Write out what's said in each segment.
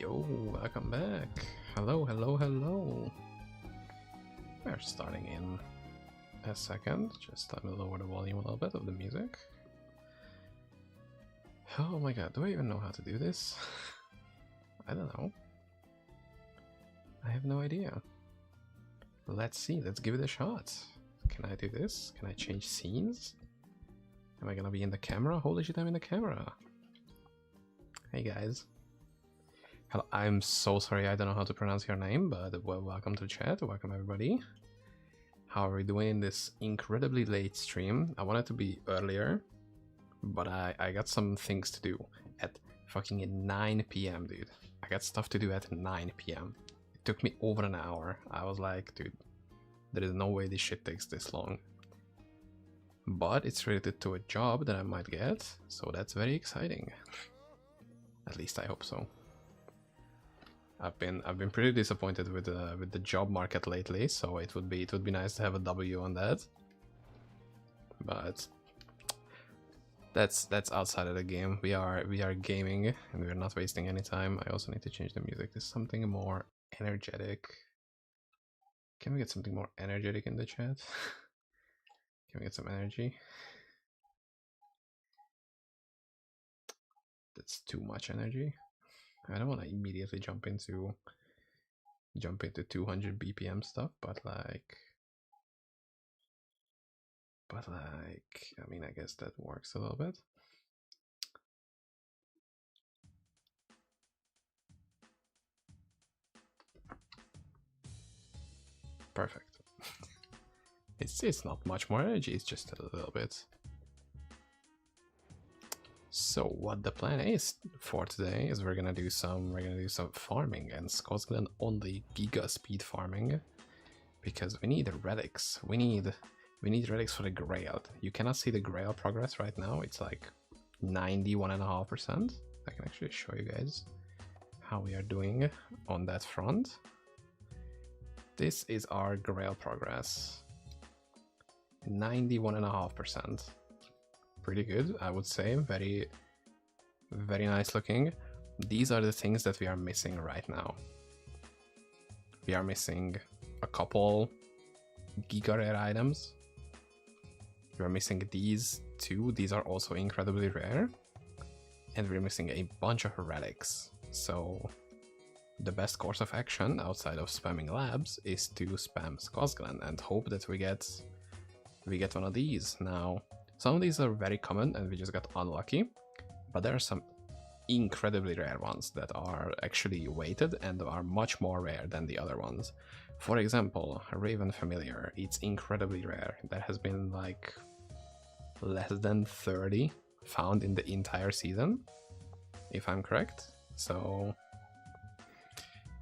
Yo, welcome back. Hello, hello, hello. We're starting in a second. Just let me lower the volume a little bit of the music. Oh my god, do I even know how to do this? I don't know. I have no idea. Let's see, let's give it a shot. Can I do this? Can I change scenes? Am I gonna be in the camera? Holy shit, I'm in the camera. Hey guys. Hello, I'm so sorry, I don't know how to pronounce your name, but well, welcome to the chat, welcome everybody. How are we doing in this incredibly late stream? I wanted to be earlier, but I got some things to do at fucking 9 PM, dude. I got stuff to do at 9 PM. It took me over an hour. I was like, dude, there is no way this shit takes this long. But it's related to a job that I might get, so that's very exciting. At least I hope so. I've been pretty disappointed with the job market lately, so it would be nice to have a W on that. But that's outside of the game. We are gaming and we're not wasting any time. I also need to change the music to something more energetic. Can we get something more energetic in the chat? Can we get some energy? That's too much energy. I don't want to immediately jump into 200 BPM stuff, but like, I mean, I guess that works a little bit. Perfect. It's not much more energy, it's just a little bit. So what the plan is for today is we're gonna do some farming, and Scotland only giga speed farming, because we need relics. We need relics for the grail. You cannot see the grail progress right now. It's like 91.5%. I can actually show you guys how we are doing on that front. This is our grail progress. 91.5%. Pretty good, I would say. Very nice looking. These are the things that we are missing right now. We are missing a couple giga rare items. We are missing these two. These are also incredibly rare. And we're missing a bunch of relics. So the best course of action outside of spamming labs is to spam Skosglen and hope that we get one of these. Now, some of these are very common and we just got unlucky, but there are some incredibly rare ones that are actually weighted and are much more rare than the other ones. For example, Raven Familiar, it's incredibly rare. There has been like less than 30 found in the entire season, if I'm correct. So,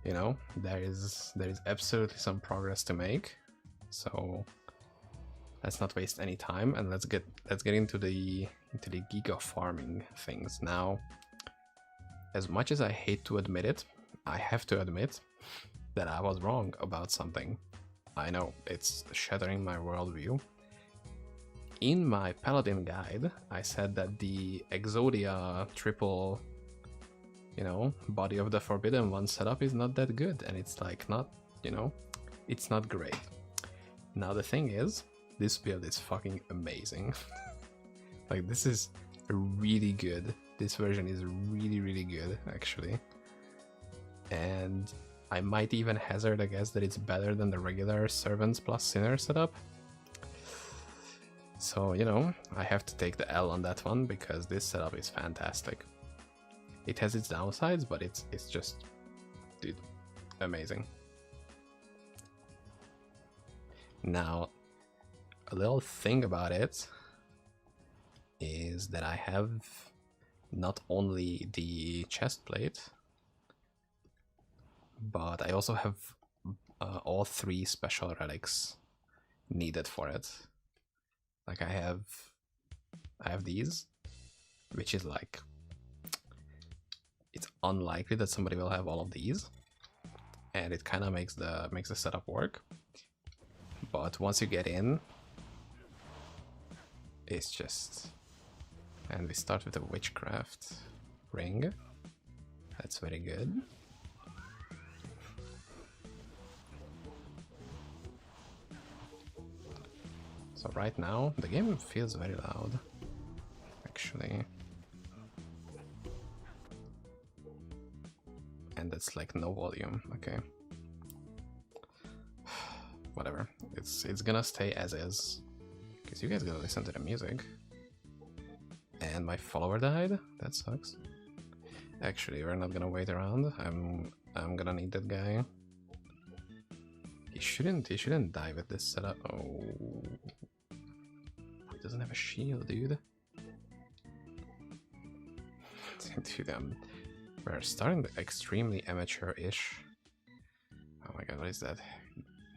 you know, there is absolutely some progress to make. So let's not waste any time and let's get into the giga farming things. Now, as much as I hate to admit it, I have to admit that I was wrong about something. I know, it's shattering my worldview. In my Paladin guide, I said that the Exodia triple, you know, Body of the Forbidden One setup is not that good, and it's like not, you know, it's not great. Now the thing is, this build is fucking amazing. Like, this is really good. This version is really good, actually. And I might even hazard a guess that it's better than the regular Servants plus Sinner setup. So, you know, I have to take the L on that one because this setup is fantastic. It has its downsides, but it's just, dude, amazing. Now, a little thing about it is that I have not only the chest plate, but I also have all 3 special relics needed for it. Like I have these, which is like, it's unlikely that somebody will have all of these, and it kind of makes the setup work. But once you get in, it's just, and we start with a witchcraft ring. That's very good. So right now, the game feels very loud, actually. And that's like no volume, okay. Whatever, it's gonna stay as is. Because you guys gotta listen to the music. And my follower died? That sucks. Actually, we're not gonna wait around. I'm gonna need that guy. He shouldn't die with this setup. Oh, he doesn't have a shield, dude. Dude, we're starting extremely amateur-ish. Oh my god, what is that?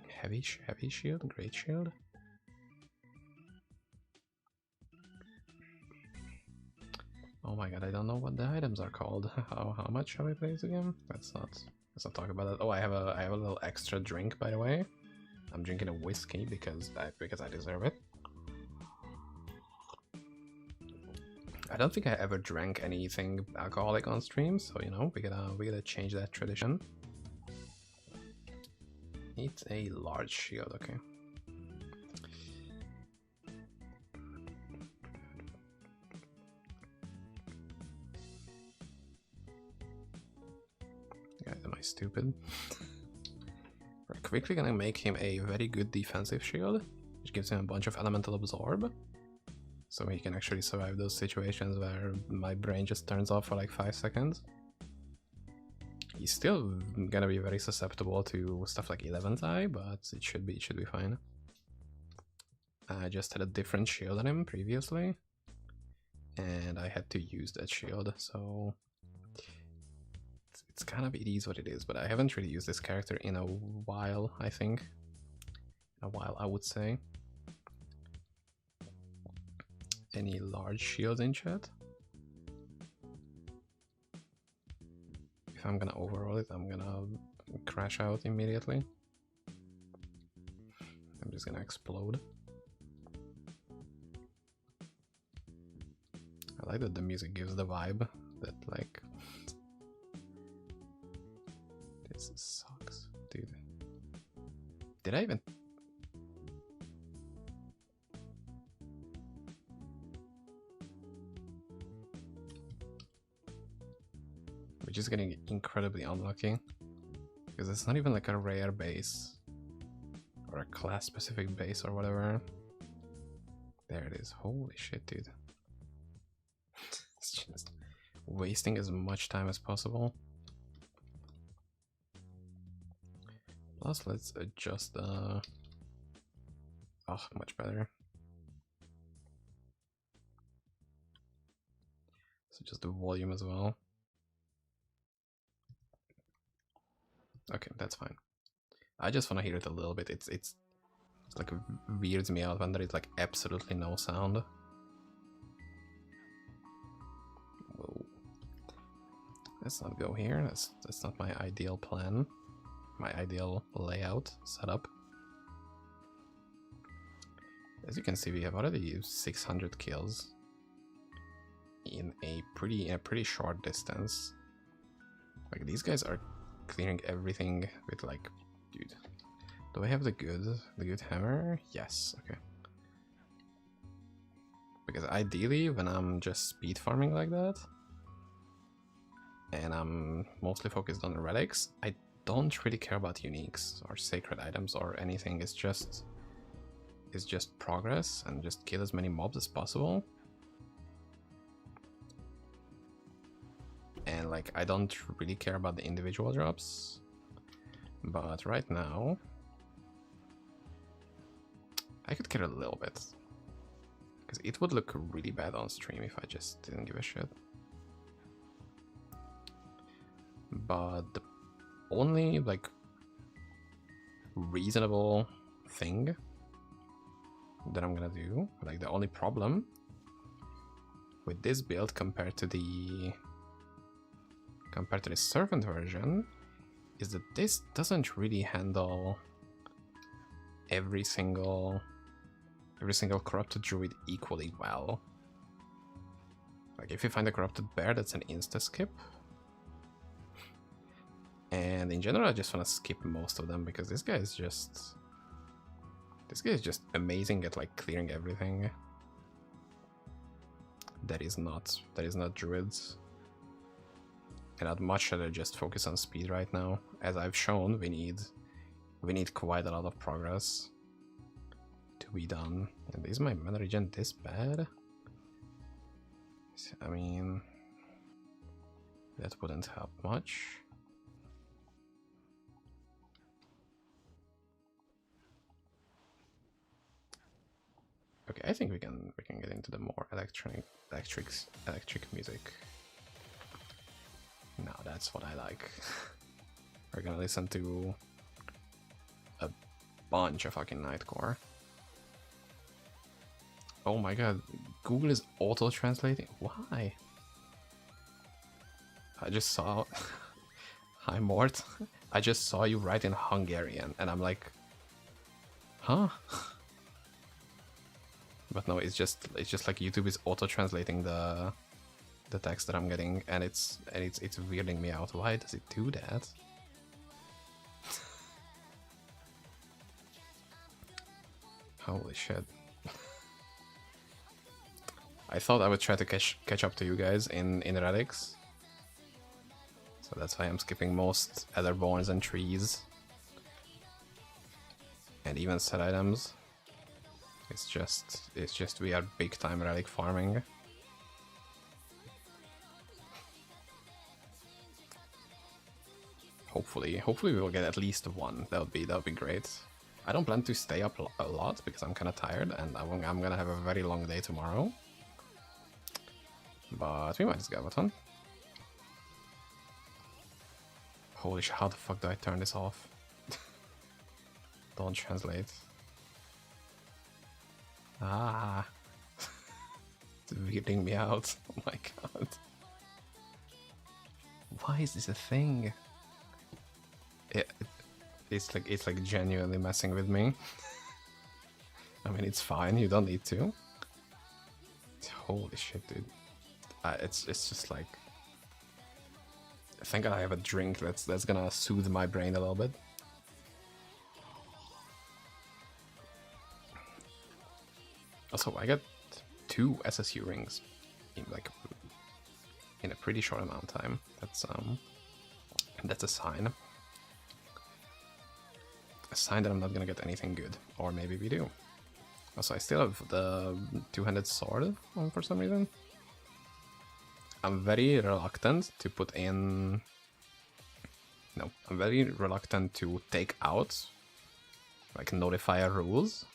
Heavy shield? Great shield? Oh my god, I don't know what the items are called. How much shall we play this game? Let's not talk about that. Oh, I have a little extra drink, by the way. I'm drinking a whiskey because I deserve it. I don't think I ever drank anything alcoholic on stream, so you know, we gotta change that tradition. It's a large shield, okay. Guys, am I stupid? We're quickly gonna make him a very good defensive shield, which gives him a bunch of elemental absorb. So he can actually survive those situations where my brain just turns off for like 5 seconds. He's still gonna be very susceptible to stuff like 11th Eye, but it should be fine. I just had a different shield on him previously, and I had to use that shield, so it's kind of, it is what it is. But I haven't really used this character in a while, I think. A while, I would say. Any large shields in chat? If I'm gonna overroll it, I'm gonna crash out immediately. I'm just gonna explode. I like that the music gives the vibe that, like, this sucks, dude. Did I even... We're just getting incredibly unlucky, because it's not even like a rare base or a class specific base or whatever. There it is. Holy shit, dude. It's just wasting as much time as possible. Plus, let's adjust the... Oh, much better. So just the volume as well. Okay, that's fine. I just want to hear it a little bit. It's like weirds me out when there is like absolutely no sound. Whoa. Let's not go here. That's not my ideal plan. My ideal layout setup. As you can see, we have already used 600 kills in a pretty short distance. Like, these guys are clearing everything with, like, dude. Do I have the good hammer? Yes, okay. Because ideally, when I'm just speed farming like that, and I'm mostly focused on relics, I don't really care about uniques or sacred items or anything. It's just progress and just kill as many mobs as possible. And like, I don't really care about the individual drops, but right now I could care a little bit, because it would look really bad on stream if I just didn't give a shit. But the only like reasonable thing that I'm gonna do, like the only problem with this build compared to the servant version, is that this doesn't really handle every single corrupted druid equally well. Like, if you find a corrupted bear, that's an insta skip. And in general, I just want to skip most of them, because this guy is just This guy is just amazing at like clearing everything. That is not druids. And I'd much rather just focus on speed right now. As I've shown, we need quite a lot of progress to be done. And is my mana regen this bad? I mean, that wouldn't help much. Okay, I think we can get into the more electric music. Now that's what I like. We're gonna listen to a bunch of fucking Nightcore. Oh my god, Google is auto-translating? Why? I just saw... Hi Mort. I just saw you write in Hungarian and I'm like... Huh? But no, it's just like YouTube is auto-translating the text that I'm getting, and it's weirding me out. Why does it do that? Holy shit. I thought I would try to catch up to you guys in Relics. So that's why I'm skipping most Etherborns and trees. And even set items. It's just we are big time Relic farming. Hopefully we will get at least one. That would be great. I don't plan to stay up a lot because I'm kind of tired and I'm gonna have a very long day tomorrow. But we might just get one. Holy shit! How the fuck do I turn this off? Don't translate. Ah, it's weirding me out. Oh my god! Why is this a thing? It's like genuinely messing with me. I mean, it's fine. You don't need to. Holy shit, dude! It's just like. I think I have a drink that's gonna soothe my brain a little bit. Also, I got 2 SSU rings in a pretty short amount of time. That's a sign. A sign that I'm not gonna get anything good, or maybe we do. Also, I still have the 2-handed sword for some reason. I'm very reluctant to put in... No, I'm very reluctant to take out, like, notifier rules,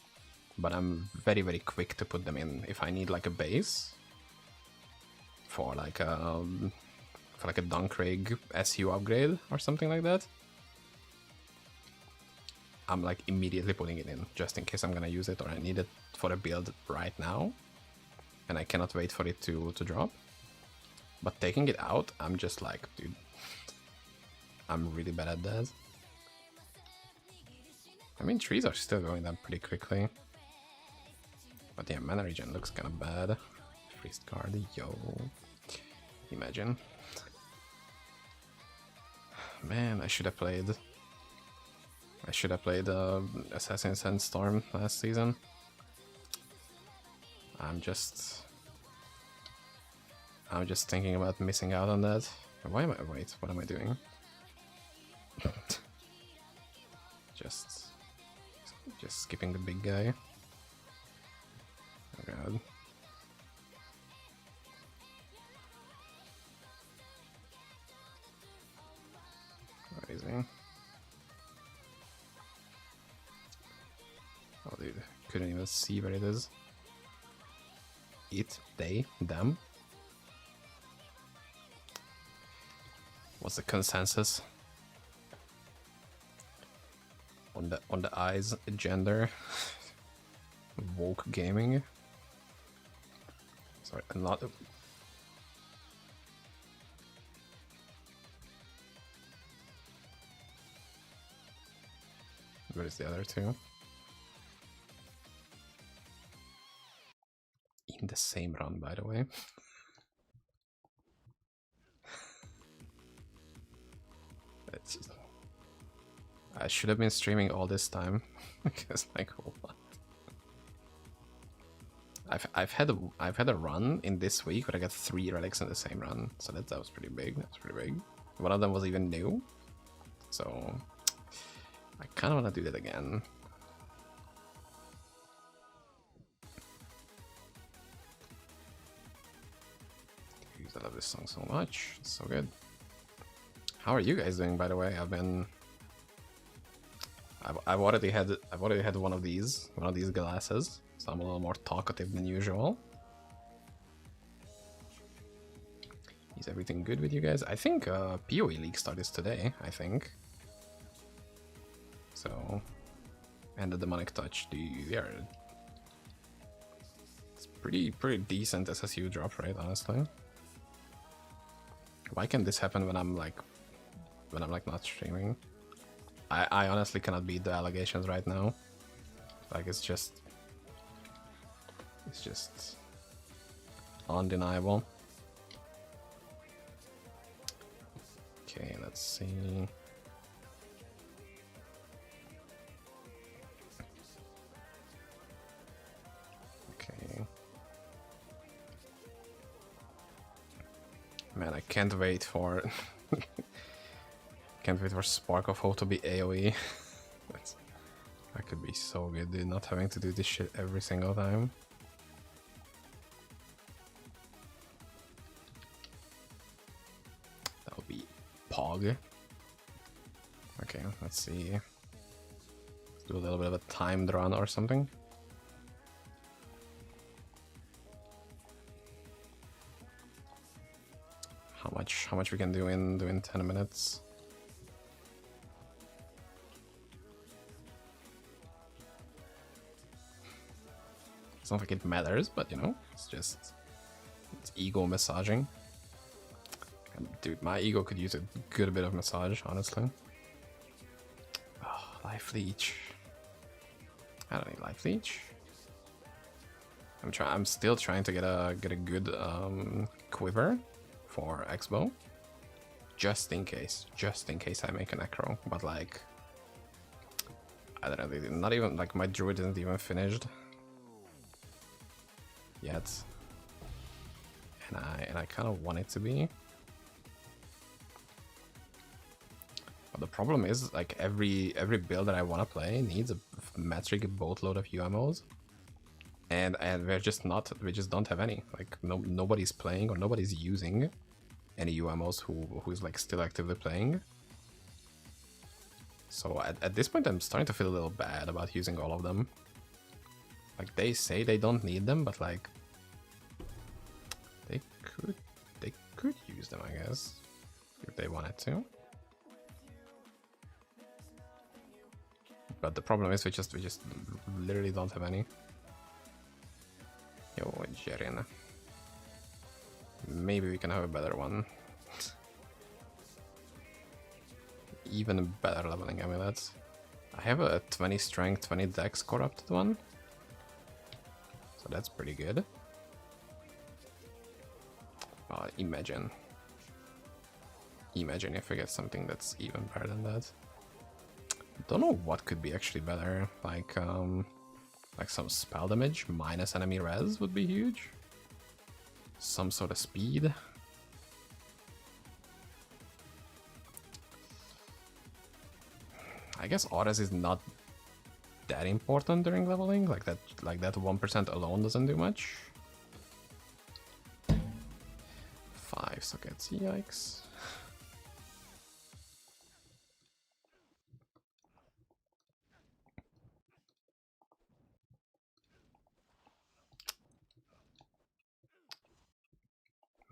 but I'm very, very quick to put them in if I need, like, a base for, like, a Dunkrig SU upgrade or something like that. I'm, like, immediately putting it in, just in case I'm gonna use it or I need it for a build right now, and I cannot wait for it to drop. But taking it out, I'm just like, dude, I'm really bad at that. I mean, trees are still going down pretty quickly. But yeah, mana regen looks kind of bad. Priest card, yo. Imagine. Man, I should have played Assassin's Sandstorm last season. I'm just thinking about missing out on that. Why am I... Wait, what am I doing? just skipping the big guy. Oh god. Crazy. Oh dude, couldn't even see where it is. It, they, them. What's the consensus on the eyes gender? Woke gaming. Sorry, a lot of... Where is the other two? In the same run, by the way. It's just... I should have been streaming all this time because, like, I've had a run in this week where I got 3 relics in the same run, so that was pretty big. That's pretty big. One of them was even new, so I kind of want to do that again. I love this song so much. It's so good. How are you guys doing, by the way? I've already had one of these glasses, so I'm a little more talkative than usual. Is everything good with you guys? I think PoE League started today, I think. So, and the Demonic Touch, it's pretty decent SSU drop rate, honestly. Why can this happen when I'm like not streaming? I honestly cannot beat the allegations right now. Like it's just undeniable. Okay, let's see. Okay. Man, I can't wait for Spark of Hope to be AoE. That could be so good, dude, not having to do this shit every single time. That would be Pog. Okay, let's see. Let's do a little bit of a timed run or something. How much we can do in 10 minutes? It's not like it matters, but you know, it's ego massaging. And dude, my ego could use a good bit of massage, honestly. Oh, life leech. I don't need life leech. I'm still trying to get a good quiver for Expo, just in case I make an Necro. But like, I don't know, not even like my druid isn't even finished yet, and I kind of want it to be. But the problem is, like, every build that I want to play needs a metric boatload of UMOs, and we just don't have any. Like, nobody's playing or nobody's using any UMOs who's like still actively playing. So at this point, I'm starting to feel a little bad about using all of them. Like, they say they don't need them, but like, they could use them, I guess, if they wanted to. But the problem is we just literally don't have any. Yo, Jeren. Maybe we can have a better one. Even better leveling amulets. I have a 20 strength, 20 dex corrupted one. So that's pretty good. Imagine if we get something that's even better than that. Don't know what could be actually better. Like some spell damage minus enemy res would be huge. Some sort of speed. I guess Auras is not that important during leveling. Like that 1% alone doesn't do much. 5 sockets, yikes.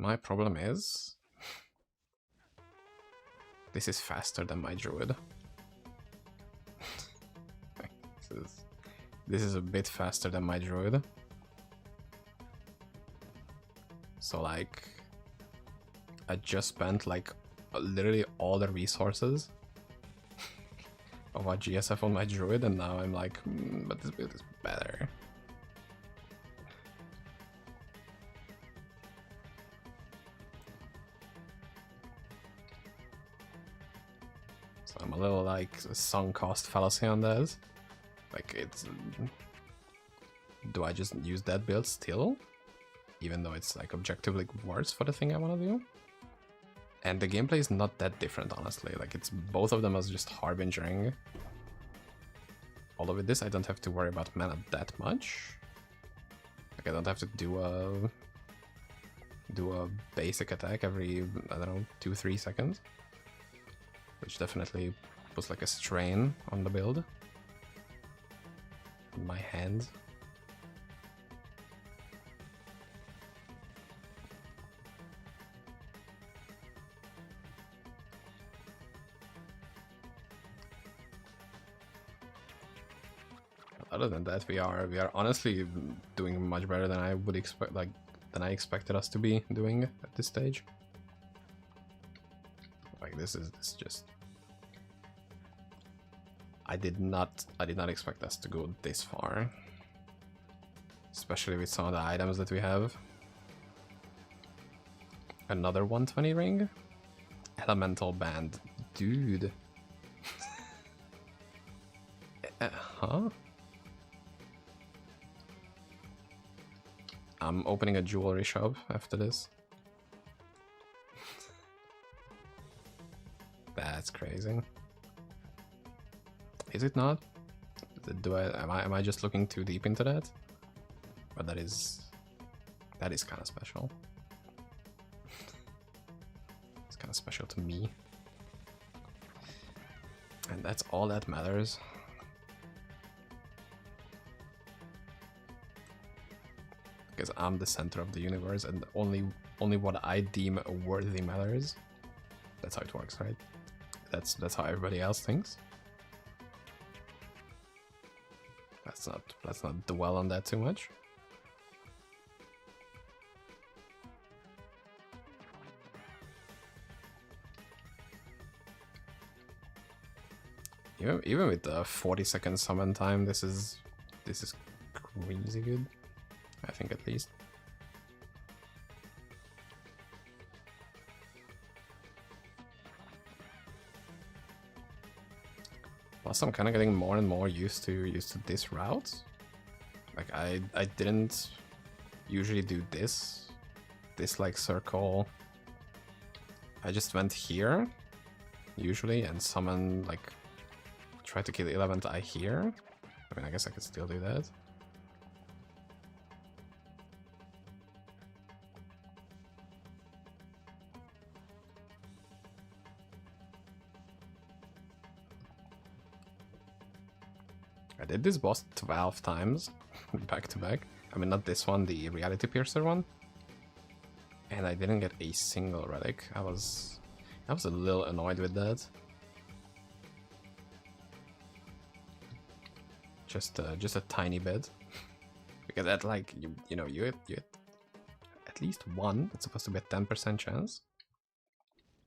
My problem is this is faster than my druid. This is a bit faster than my druid. So like, I just spent like literally all the resources of my GSF on my druid, and now I'm like, but this build is better. So I'm a little like sunk cost fallacy on this. Like, do I just use that build still? Even though it's like objectively worse for the thing I want to do? And the gameplay is not that different, honestly. Like, it's both of them as just harbingering. Although with this I don't have to worry about mana that much. Like, I don't have to do a basic attack every, I don't know, 2-3 seconds. Which definitely puts like a strain on the build. On my hands. Other than that, we are honestly doing much better than I would expect, like than I expected us to be doing at this stage. Like this just I did not expect us to go this far. Especially with some of the items that we have. Another 120 ring? Elemental band. Dude. Huh? I'm opening a jewelry shop after this. That's crazy. Is it not? Am I just looking too deep into that? But that is kind of special. It's kind of special to me. And that's all that matters. Because I'm the center of the universe and only what I deem worthy matters. That's how it works, right? That's how everybody else thinks. Let's not dwell on that too much. Even with the 40-second summon time, this is crazy good. I think at least. Plus, I'm kind of getting more and more used to this route. Like I didn't usually do this like circle. I just went here usually and summon, like, try to kill the 11th eye here. I mean, I guess I could still do that. I did this boss 12 times, back to back. I mean, not this one, the Reality Piercer one. And I didn't get a single relic. I was a little annoyed with that. Just a tiny bit. Because at like, you know, you get at least one. It's supposed to be a 10% chance.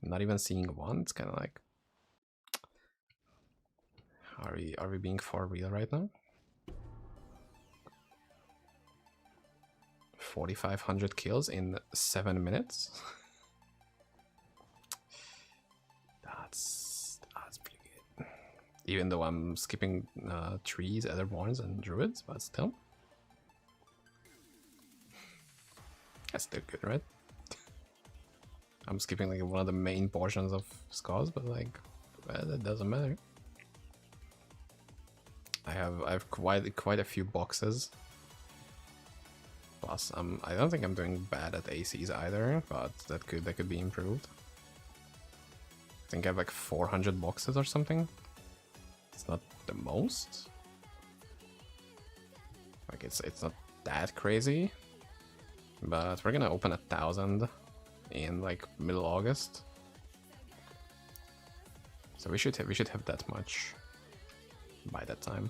Not even seeing one, it's kind of like... Are we being for real right now? 4,500 kills in 7 minutes? That's pretty good. Even though I'm skipping trees, etherborns, and druids, but still. That's still good, right? I'm skipping like one of the main portions of scars, but like, well, that doesn't matter. I have quite a few boxes. Plus, I don't think I'm doing bad at ACs either, but that could be improved. I think I have like 400 boxes or something. It's not the most. Like it's not that crazy, but we're gonna open 1,000 in like middle August, so we should have that much by that time.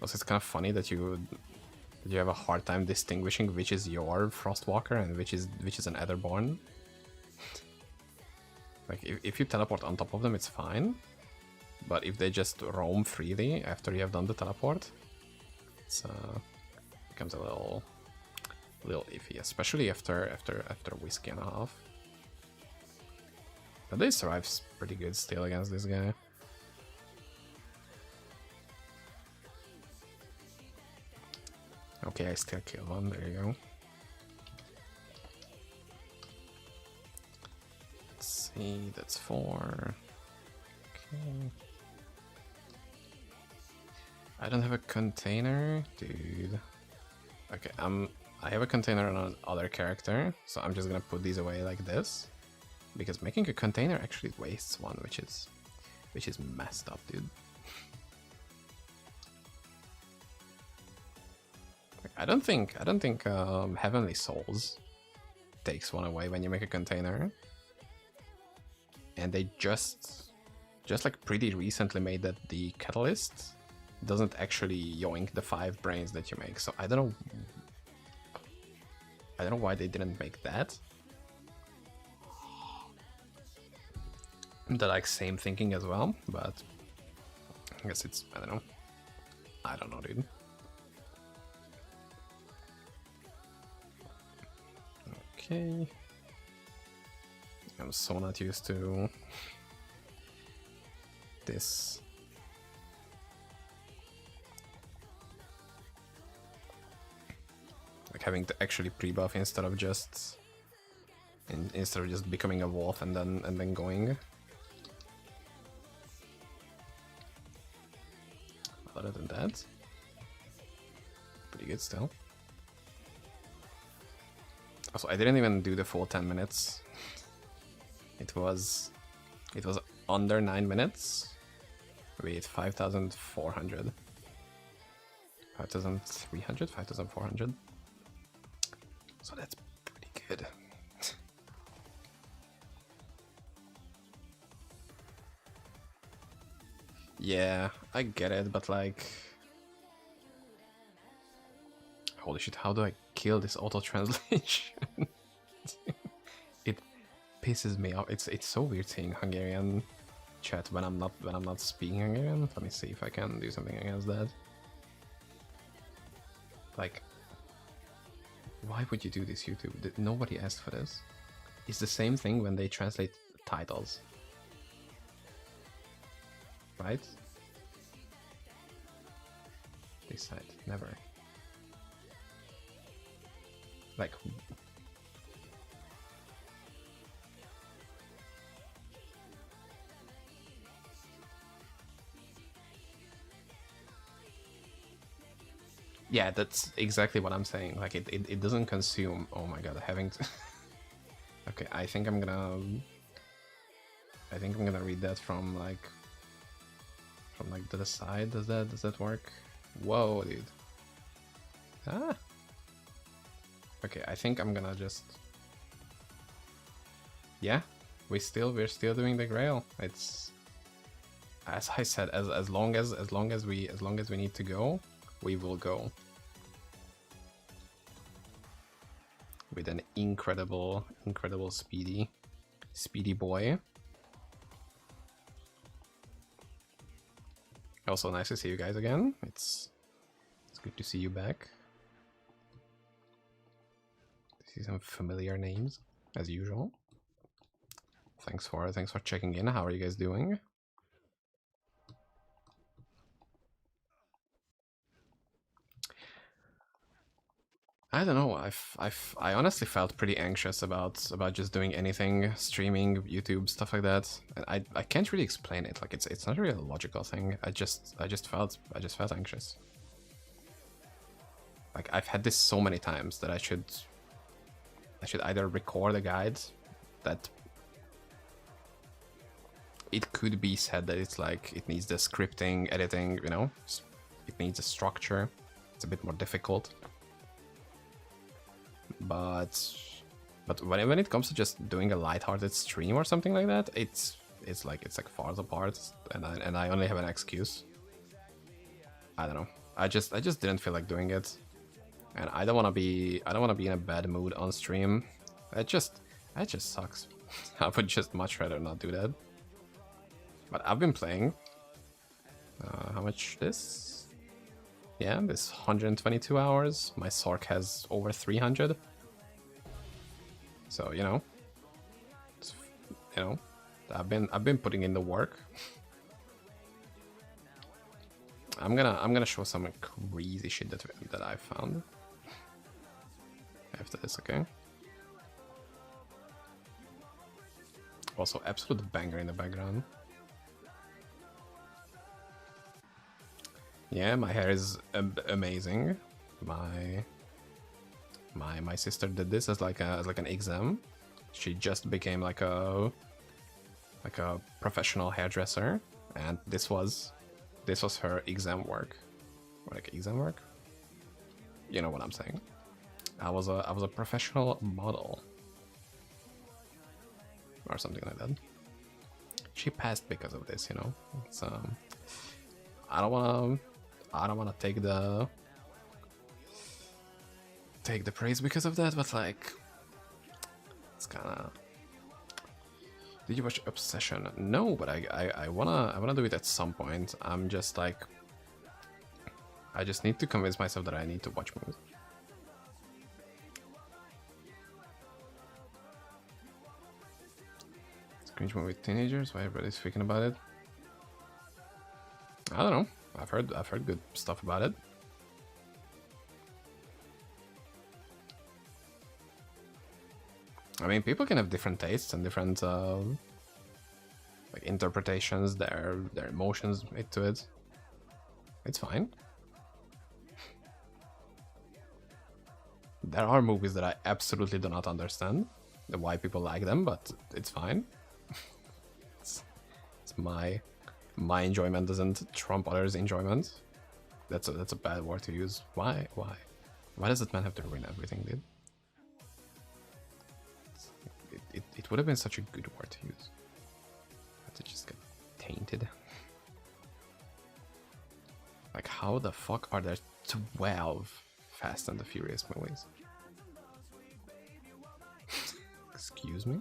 Also, it's kind of funny that you have a hard time distinguishing which is your Frostwalker and which is an Etherborn. Like if you teleport on top of them, it's fine, but if they just roam freely after you have done the teleport, it's becomes a little iffy, especially after Whiskey and a half. But they survive pretty good still against this guy. Okay, I still kill one, there you go. Let's see, that's 4. Okay. I don't have a container, dude. Okay, I have a container on another character, so I'm just gonna put these away like this. Because making a container actually wastes one, which is messed up, dude. I don't think Heavenly Souls takes one away when you make a container. And they just like pretty recently made that the catalyst doesn't actually yoink the 5 brains that you make. So I don't know why they didn't make that. The like same thinking as well, but I guess it's I don't know, dude. Okay. I'm so not used to this. Like having to actually pre-buff instead of just becoming a wolf and then going. Other than that, pretty good still. Also, I didn't even do the full 10 minutes. It was under 9 minutes with 5,400. 5,300? 5,400. So that's pretty good. Yeah, I get it, but like... Holy shit, how do I kill this auto-translation? It pisses me off. It's so weird seeing Hungarian chat when I'm not speaking Hungarian. Let me see if I can do something against that. Like, why would you do this, YouTube? Nobody asked for this. It's the same thing when they translate titles. Right? This side, never. Like... Yeah, that's exactly what I'm saying. Like, it doesn't consume... Oh my god, having to... Okay, I think I'm gonna read that from like to the side. Does that work? Whoa, dude. Ah. Okay, I think I'm gonna just... Yeah, we're still doing the grail. It's, as I said, as long as we need to go, we will go. With an incredible speedy boy. Also nice to see you guys again. It's good to see you back. See some familiar names as usual. Thanks for checking in. How are you guys doing? I don't know. I honestly felt pretty anxious about just doing anything, streaming, YouTube, stuff like that. And I can't really explain it. Like it's not really a logical thing. I just felt anxious. Like I've had this so many times that I should either record a guide that it could be said that it's like it needs the scripting, editing, you know, it needs a structure. It's a bit more difficult. But when it comes to just doing a lighthearted stream or something like that, it's like far apart, and I only have an excuse. I don't know. I just didn't feel like doing it, and I don't want to be in a bad mood on stream. It just sucks. I would just much rather not do that. But I've been playing. How much this? Yeah, this 122 hours. My Sork has over 300. So, you know, I've been putting in the work. I'm gonna show some crazy shit that I found after this, okay? Also, absolute banger in the background. Yeah, my hair is amazing. My sister did this as like an exam. She just became like a professional hairdresser, and this was her exam work. Like exam work? You know what I'm saying. I was a professional model. Or something like that. She passed because of this, you know. It's I don't wanna take the praise because of that, but like it's kinda. Did you watch Obsession? No, but I wanna do it at some point. I'm just like, I just need to convince myself that I need to watch movies. Cringe movie with teenagers? Why everybody's speaking about it? I don't know. I've heard good stuff about it. I mean, people can have different tastes and different like interpretations, their emotions into it. It's fine. There are movies that I absolutely do not understand why people like them, but it's fine. It's my enjoyment doesn't trump others' enjoyment. That's a bad word to use. Why does that man have to ruin everything, dude? It would have been such a good word to use. But it just got tainted. Like, how the fuck are there 12 Fast and the Furious movies? Excuse me?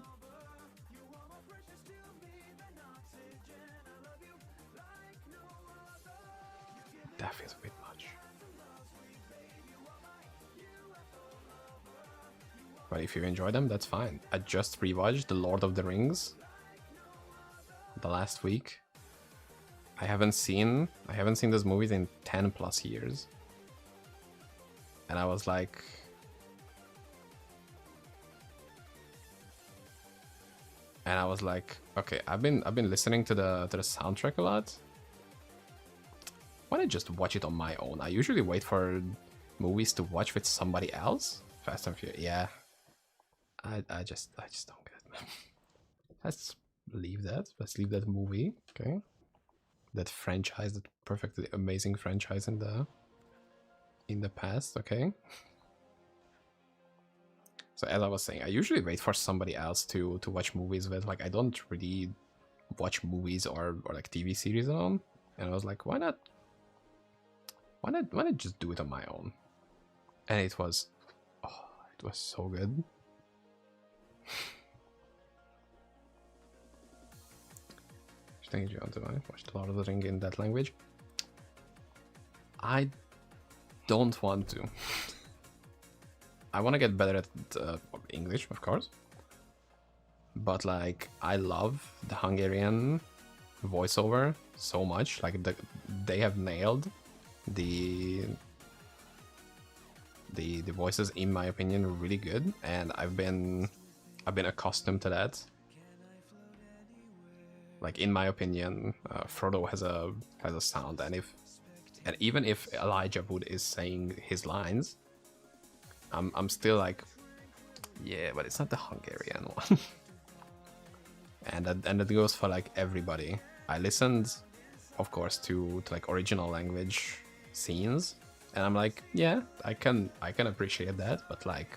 That feels a bit much. But if you enjoy them, that's fine. I just rewatched The Lord of the Rings the last week. I haven't seen those movies in 10 plus years. And I was like, okay, I've been listening to the soundtrack a lot. Why don't I just watch it on my own? I usually wait for movies to watch with somebody else. Fast and Furious, yeah. I just don't get it. Let's leave that. Let's leave that movie, okay? That franchise, that perfectly amazing franchise in the past, okay? So as I was saying, I usually wait for somebody else to watch movies with. Like, I don't really watch movies or like TV series alone. And I was like, why not just do it on my own? And it was so good. Thank you, I watched a lot of the Ring in that language. I don't want to. I want to get better at English, of course. But like, I love the Hungarian voiceover so much. Like, they have nailed the voices, in my opinion, really good, and I've been accustomed to that. Like, in my opinion, Frodo has a sound, and even if Elijah Wood is saying his lines, I'm still like, yeah, but it's not the Hungarian one. and that goes for like everybody. I listened, of course, to like original language scenes, and I'm like, yeah, I can appreciate that, but like,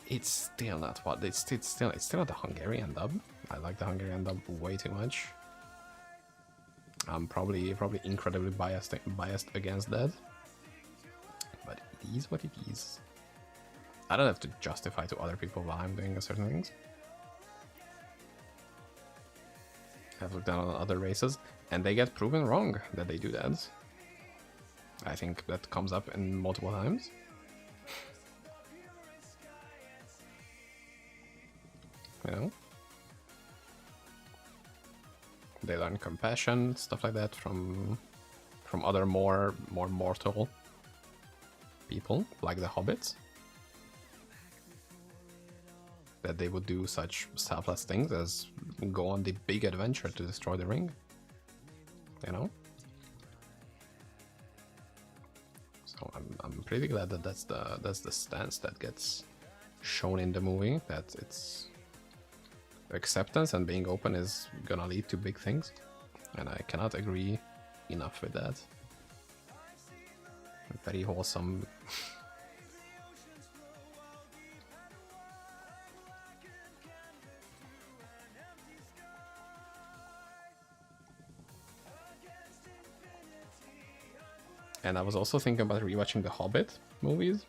it's still not what it's still not the Hungarian dub. I like the Hungarian dub way too much. I'm probably incredibly biased against that, but it is what it is. I don't have to justify to other people why I'm doing certain things. I've looked down on other races, and they get proven wrong that they do that. I think that comes up in multiple times. You know? They learn compassion, stuff like that from from other more mortal people, like the hobbits, that they would do such selfless things as go on the big adventure to destroy the ring, you know? So I'm pretty glad that that's the stance that gets shown in the movie, that it's acceptance and being open is gonna lead to big things, and I cannot agree enough with that. Very wholesome. And I was also thinking about rewatching the Hobbit movies,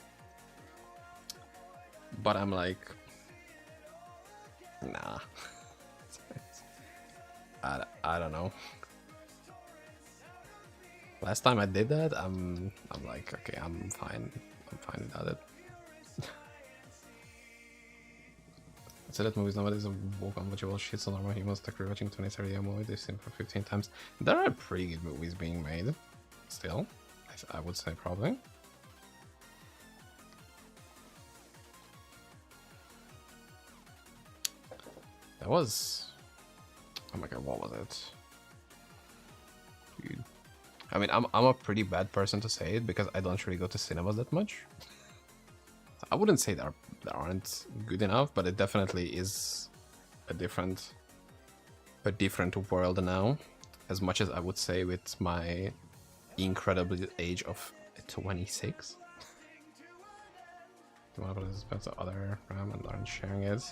but I'm like, nah. I don't know. Last time I did that, I'm like, okay, I'm fine without it. So that movies nowadays are woke unwatchable shits on normal humans like rewatching 20-30 movie they've seen for 15 times. There are pretty good movies being made, still, I would say probably. That was, oh my god, what was it? Dude. I mean, I'm a pretty bad person to say it because I don't really go to cinemas that much. I wouldn't say there aren't good enough, but it definitely is a different world now. As much as I would say with my incredible age of 26. Do you want to put this to other RAM and aren't sharing it?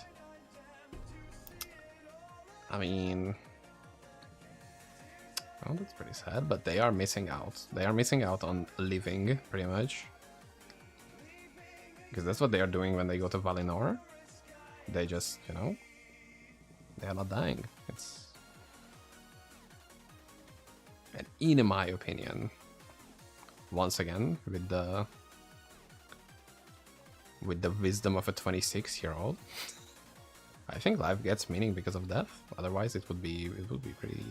I mean, well, that's pretty sad, but they are missing out. They are missing out on living, pretty much. Because that's what they are doing when they go to Valinor. They just, you know, they are not dying. It's... And in my opinion, once again, with the wisdom of a 26-year-old, I think life gets meaning because of death. Otherwise, it would be pretty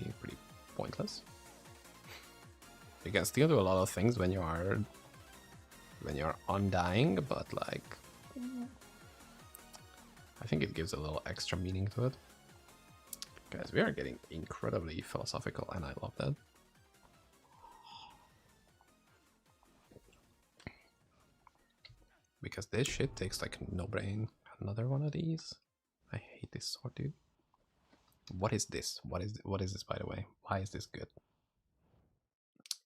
pointless. You can still do a lot of things when you're undying, but like, I think it gives a little extra meaning to it. Guys, we are getting incredibly philosophical, and I love that. Because this shit takes like no brain. Another one of these. I hate this sword, dude. What is this? What is this, by the way? Why is this good?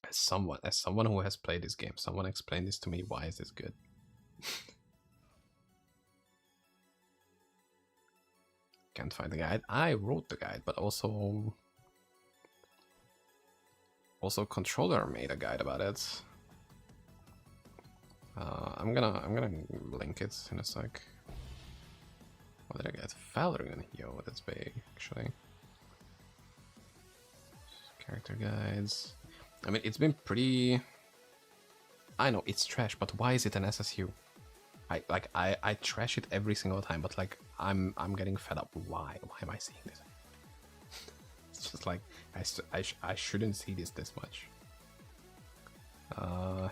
As someone who has played this game, someone explain this to me. Why is this good? Can't find the guide. I wrote the guide, but also Controller made a guide about it. I'm gonna link it in a sec. What did I get? Valorant. Yo, that's big, actually. Character guides. I mean, it's been pretty... I know, it's trash, but why is it an SSU? I trash it every single time, but like, I'm getting fed up. Why? Why am I seeing this? It's just like, I shouldn't see this much.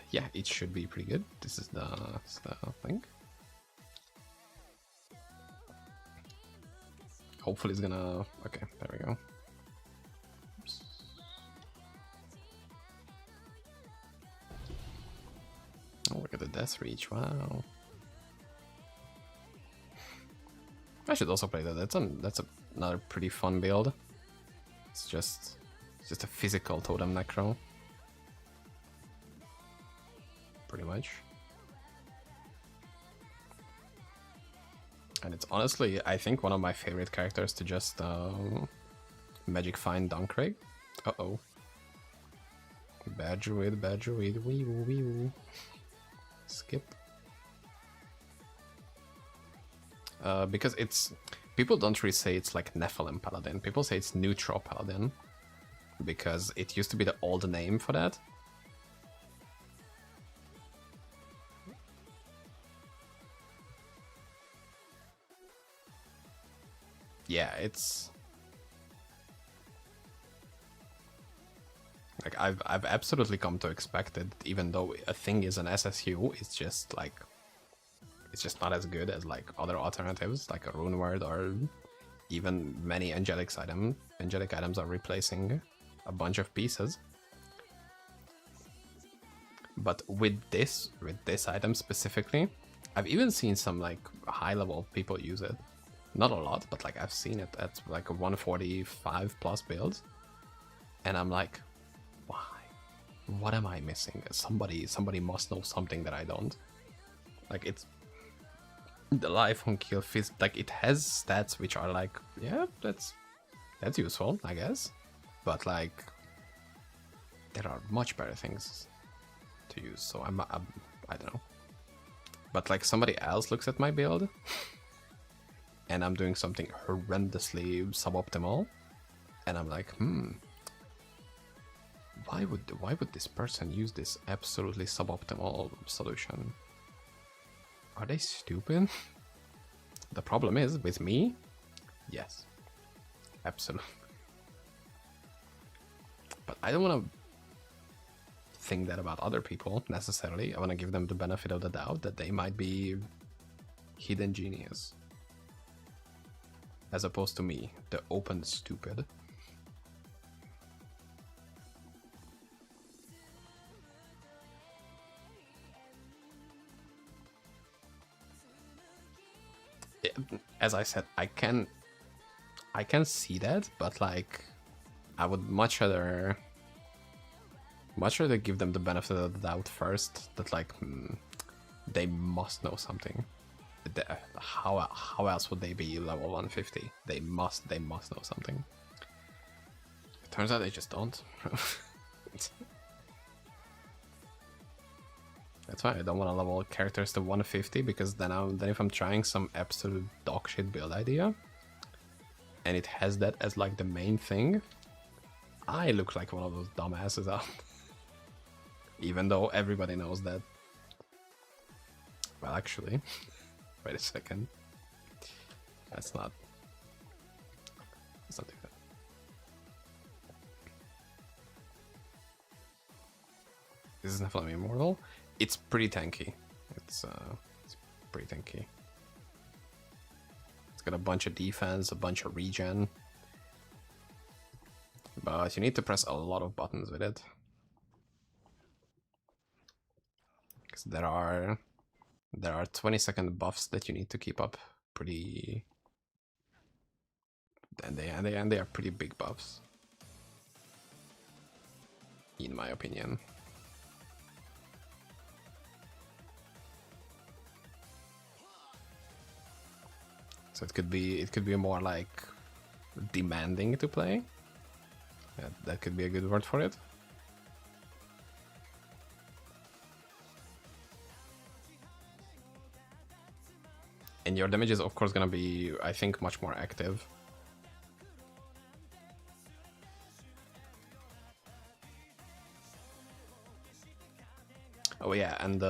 Yeah, it should be pretty good. This is the thing. Hopefully it's gonna... Okay, there we go. Oops. Oh, look at the death reach, wow. I should also play that. That's another pretty fun build. It's just a physical totem necro. Pretty much. And it's honestly, I think, one of my favorite characters to just magic find Dunkrig. Uh-oh. Bad druid, wee woo, wee woo. Skip. Because it's... People don't really say it's like Nephilim Paladin. People say it's Neutral Paladin. Because it used to be the old name for that. Yeah, it's... Like I've absolutely come to expect it, even though a thing is an SSU, it's just like it's just not as good as like other alternatives, like a rune word or even many angelic items are replacing a bunch of pieces. But with this item specifically, I've even seen some like high level people use it. Not a lot, but like I've seen it at like a 145 plus builds. And I'm like, why? What am I missing? Somebody must know something that I don't. Like it's the life on kill fist, like it has stats which are like, yeah, that's useful, I guess. But like there are much better things to use, so I'm I don't know. But like somebody else looks at my build and I'm doing something horrendously suboptimal and I'm like, why would this person use this absolutely suboptimal solution? Are they stupid? The problem is with me, yes, absolutely. But I don't want to think that about other people necessarily. I want to give them the benefit of the doubt that they might be hidden genius, as opposed to me, the open stupid. As I said, I can see that, but like I would much rather give them the benefit of the doubt first, that like they must know something. How else would they be level 150? They must know something. It turns out they just don't. That's why I don't want to level characters to 150, because then if I'm trying some absolute dogshit build idea and it has that as like the main thing, I look like one of those dumbasses out. Even though everybody knows that. Well, actually, wait a second. Let's not do that. This is definitely immortal. It's pretty tanky. It's pretty tanky. It's got a bunch of defense, a bunch of regen. But you need to press a lot of buttons with it. Because there are 20-second buffs that you need to keep up pretty, and they are pretty big buffs, in my opinion. So it could be more like demanding to play. Yeah, that could be a good word for it. And your damage is of course gonna be, I think, much more active. Oh yeah, and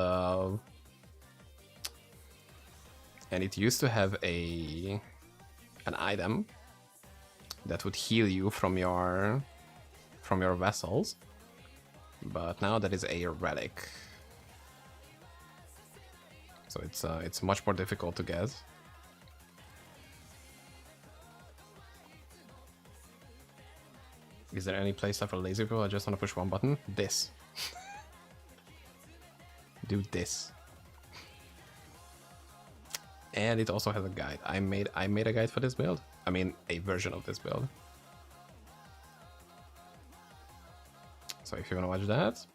it used to have an item that would heal you from your vessels, but now that is a relic. So it's much more difficult to get. Is there any playstyle for lazy people? I just want to push one button. This. Do this. And it also has a guide. I made a guide for this build. I mean, a version of this build. So if you want to watch that,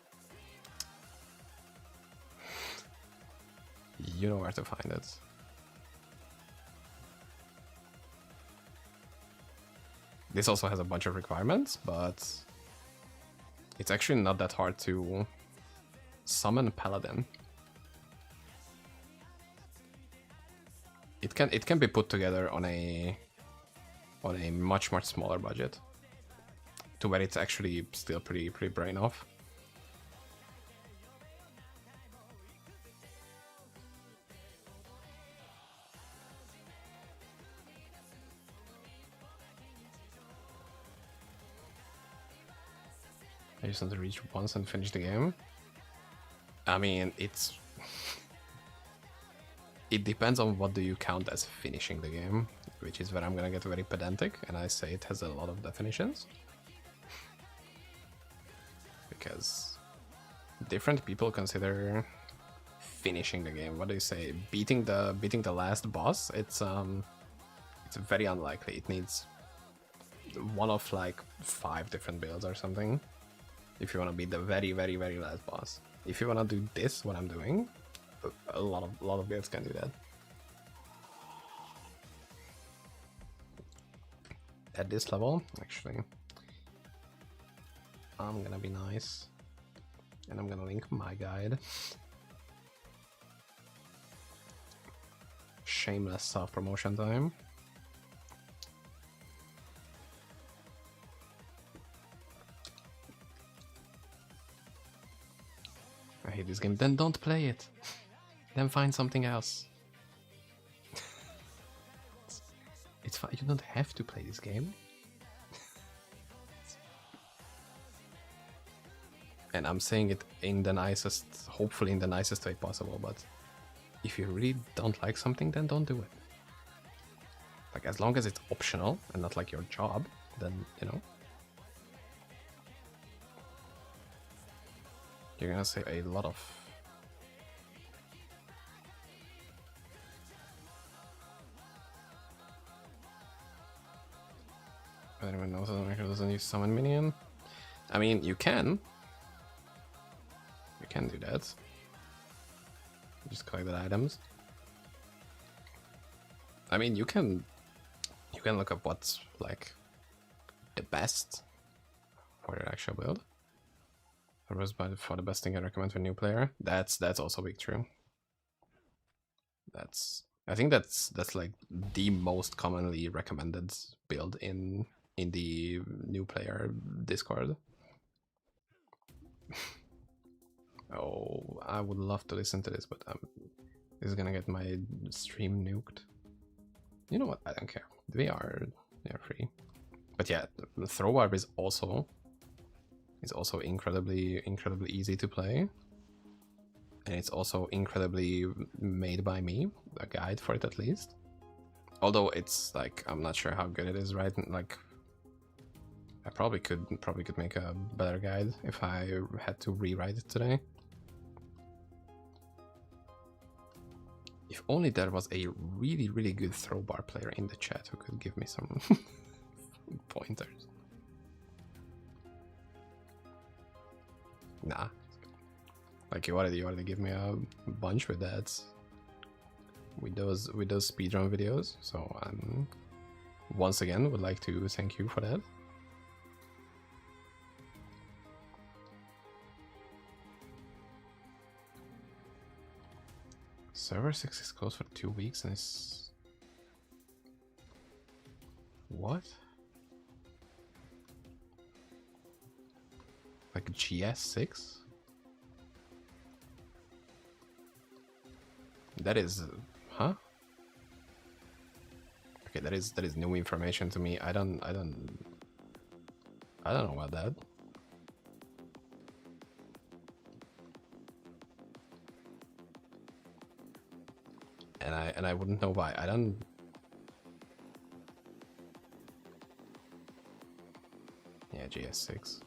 you know where to find it. This also has a bunch of requirements, but it's actually not that hard to summon Paladin. It can be put together on a much smaller budget, to where it's actually still pretty brain off. I just want to reach once and finish the game. I mean, it's... It depends on what do you count as finishing the game, which is where I'm gonna get very pedantic, and I say it has a lot of definitions. Because different people consider finishing the game. What do you say? Beating the last boss? It's very unlikely. It needs one of like 5 different builds or something if you want to beat the very last boss. If you want to do this, what I'm doing, a lot of builds can do that. At this level, actually, I'm gonna be nice, and I'm gonna link my guide. Shameless self-promotion time. I hate this game. Then don't play it. Then find something else. It's fine. You don't have to play this game. And I'm saying it in the nicest, hopefully in the nicest way possible, but if you really don't like something, then don't do it. Like, as long as it's optional and not like your job, then, you know, you're gonna save a lot of... Anyone knows that Micro doesn't use summon minion? I mean, you can. You can do that. Just collect the items. I mean, you can look up what's like the best for your actual build. For the best thing I recommend for a new player. That's also big true. I think that's like the most commonly recommended build in the new player Discord. Oh, I would love to listen to this, but this is gonna get my stream nuked. You know what? I don't care. They are free. But yeah, the throw barb is also incredibly easy to play, and it's also incredibly made by me. A guide for it at least. Although it's like, I'm not sure how good it is, right? Like, I probably could make a better guide if I had to rewrite it today. If only there was a really good throw bar player in the chat who could give me some pointers. Nah. Like, you already give me a bunch with that. With those speedrun videos. So once again would like to thank you for that. Server 6 is closed for 2 weeks and it's... What? Like GS6? That is... Huh? Okay, that is new information to me. I don't know about that. And I wouldn't know why. I don't... Yeah, GS6.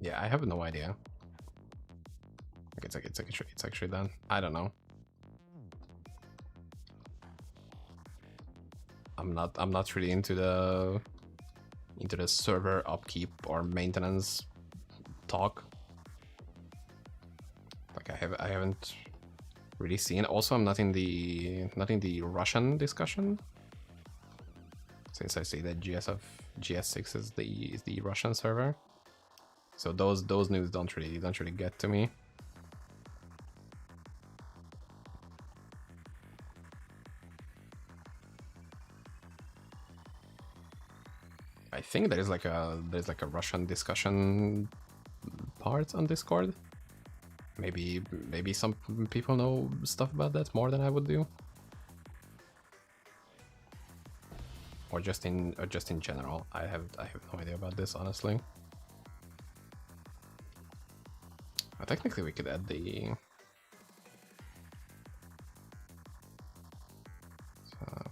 Yeah, I have no idea. It's actually done. I don't know. I'm not really into the server upkeep or maintenance talk. Like, I haven't really seen. Also, I'm not in the Russian discussion, since I see that GS6 is the Russian server. So those news don't really get to me. I think there's like a Russian discussion part on Discord. Maybe some people know stuff about that more than I would do. Or just in general. I have no idea about this, honestly. Technically we could add the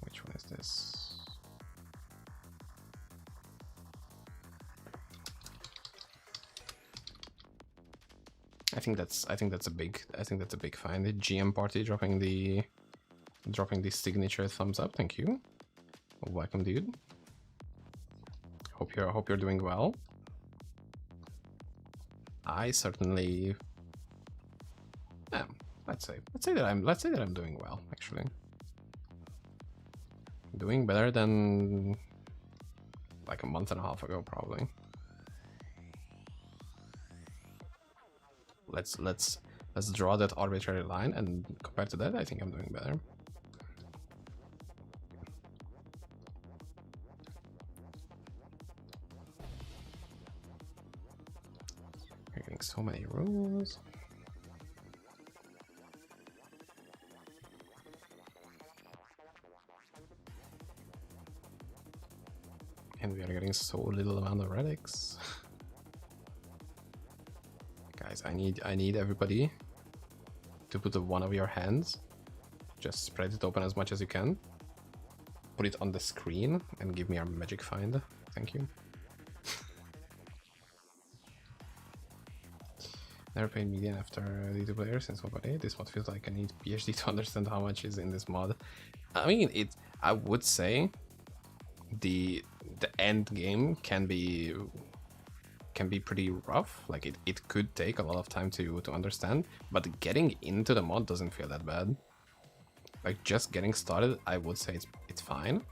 which one is this? I think that's a big find. The GM party dropping the signature thumbs up. Thank you. Welcome, dude. Hope you're doing well. I certainly am. Let's say that I'm doing well, actually. Doing better than like a month and a half ago, probably. Let's draw that arbitrary line, and compared to that, I think I'm doing better. We're getting so many rules. And we are getting so little amount of relics. Guys, I need everybody to put one of your hands. Just spread it open as much as you can. Put it on the screen and give me our magic find. Thank you. Never played median after D2 player since 1.8. This mod feels like I need PhD to understand how much is in this mod. I mean, I would say the end game can be pretty rough. Like it could take a lot of time to understand, but getting into the mod doesn't feel that bad. Like just getting started, I would say it's fine.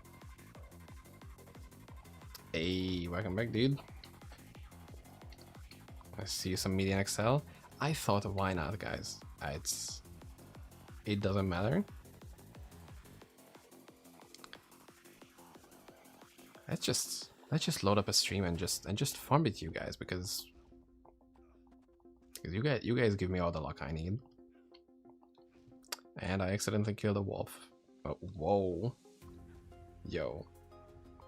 Hey, welcome back, dude. I see some median Excel. I thought, why not, guys? It doesn't matter. Let's just load up a stream and just farm with you guys, because you guys give me all the luck I need. And I accidentally killed a wolf. But whoa, yo,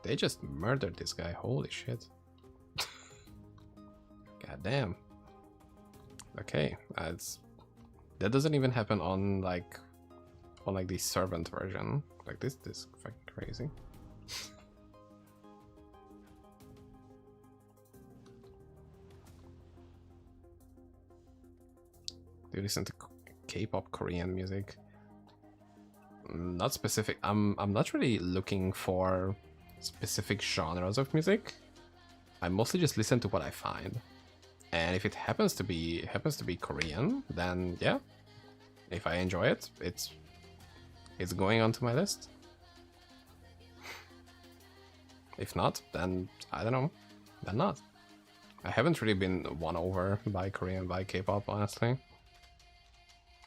they just murdered this guy. Holy shit. God damn. Okay, that doesn't even happen on like the servant version. Like this fucking crazy. Do you listen to K-pop Korean music? Not specific. I'm not really looking for specific genres of music. I mostly just listen to what I find. And if it happens to be Korean, then yeah. If I enjoy it, it's going onto my list. If not, then I don't know. Then not. I haven't really been won over by K-pop, honestly.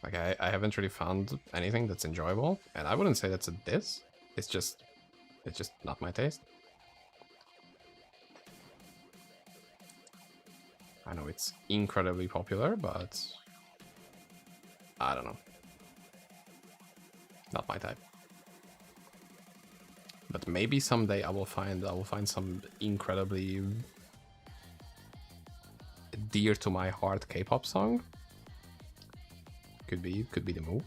Like I haven't really found anything that's enjoyable, and I wouldn't say that's a diss. It's just not my taste. I know it's incredibly popular, but I don't know. Not my type. But maybe someday I will find some incredibly dear to my heart K-pop song. Could be the move.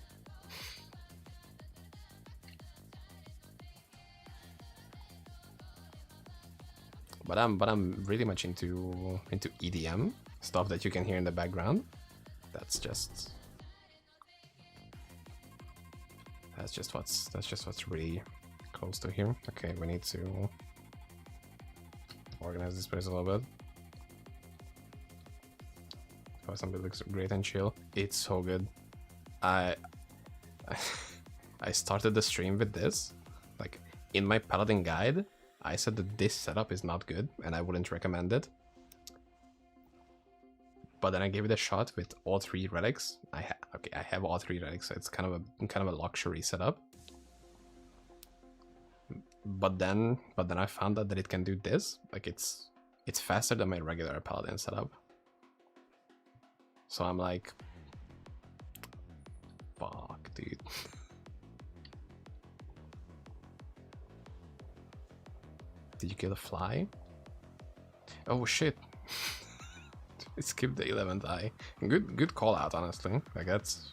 But I'm really much into EDM stuff that you can hear in the background. That's just what's really close to here. Okay, we need to organize this place a little bit. Oh, somebody looks great and chill. It's so good. I started the stream with this. Like in my Paladin guide, I said that this setup is not good and I wouldn't recommend it. But then I gave it a shot with all 3 relics. I have all 3 relics, so it's kind of a luxury setup. but then I found out that it can do this. Like it's faster than my regular paladin setup. So I'm like, fuck, dude. Did you kill a fly? Oh shit. Skip the 11th eye. Good call out, honestly. Like that's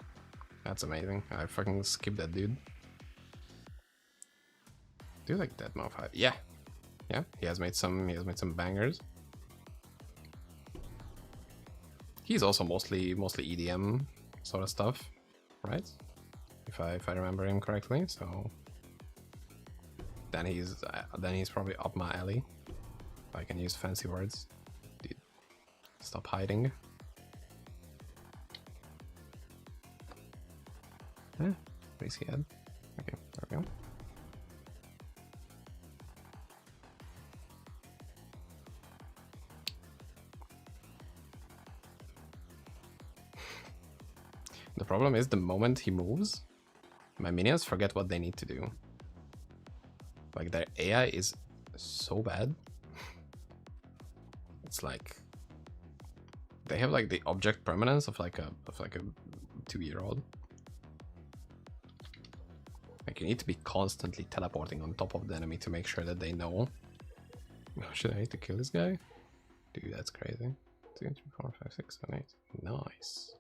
amazing. I fucking skipped that dude. Do you like that motherfucker? Yeah. Yeah, he has made some bangers. He's also mostly EDM sort of stuff, right? If I remember him correctly, so then he's probably up my alley. If I can use fancy words. Dude, stop hiding. Raise head. Okay, there we go. The problem is the moment he moves, my minions forget what they need to do. Like their AI is so bad. It's like they have like the object permanence of like a 2-year-old. Like you need to be constantly teleporting on top of the enemy to make sure that they know. Should I need to kill this guy? Dude, that's crazy. 2, 3, 4, 5, 6, 7, 8. Nice.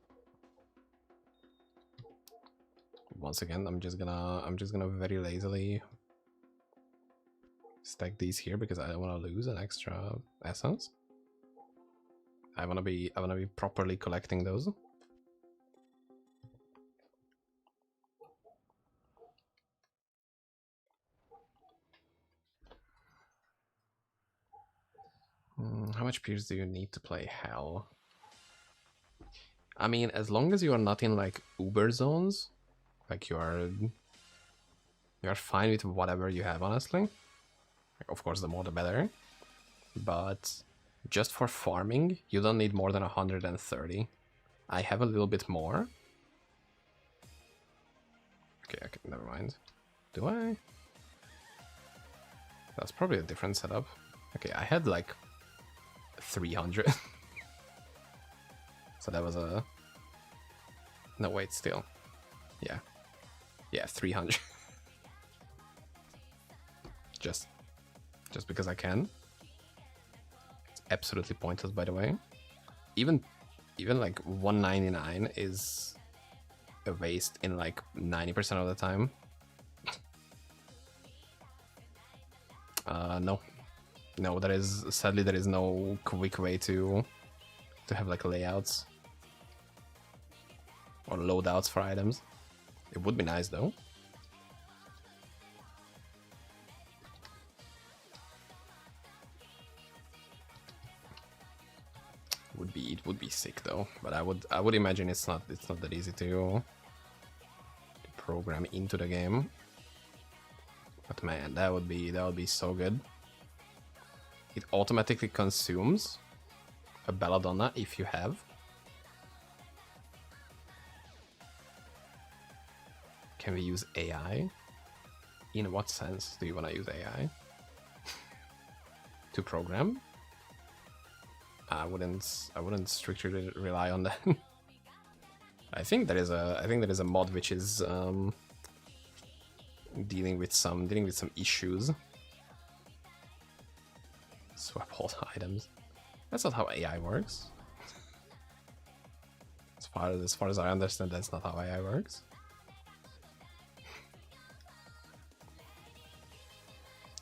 Once again, I'm just gonna very lazily stack these here because I don't want to lose an extra essence. I wanna be properly collecting those. How much Pierce do you need to play Hell? I mean, as long as you are not in like Uber zones, like you're fine with whatever you have, honestly. Like, of course, the more the better. But just for farming, you don't need more than 130. I have a little bit more. Okay, never mind. Do I? That's probably a different setup. Okay, I had like 300. So that was a... No, wait, still. Yeah. Yeah, 300. Just because I can. It's absolutely pointless, by the way. Even like 199 is a waste in like 90% of the time. No, sadly there is no quick way to have like layouts or loadouts for items. It would be nice though. It would be sick though, but I would imagine it's not that easy to program into the game. But man, that would be so good. It automatically consumes a belladonna if you have. Can we use AI? In what sense do you want to use AI? To program? I wouldn't strictly rely on that. I think there is a mod which is dealing with some issues. Swap all items. That's not how AI works. As far as I understand, that's not how AI works.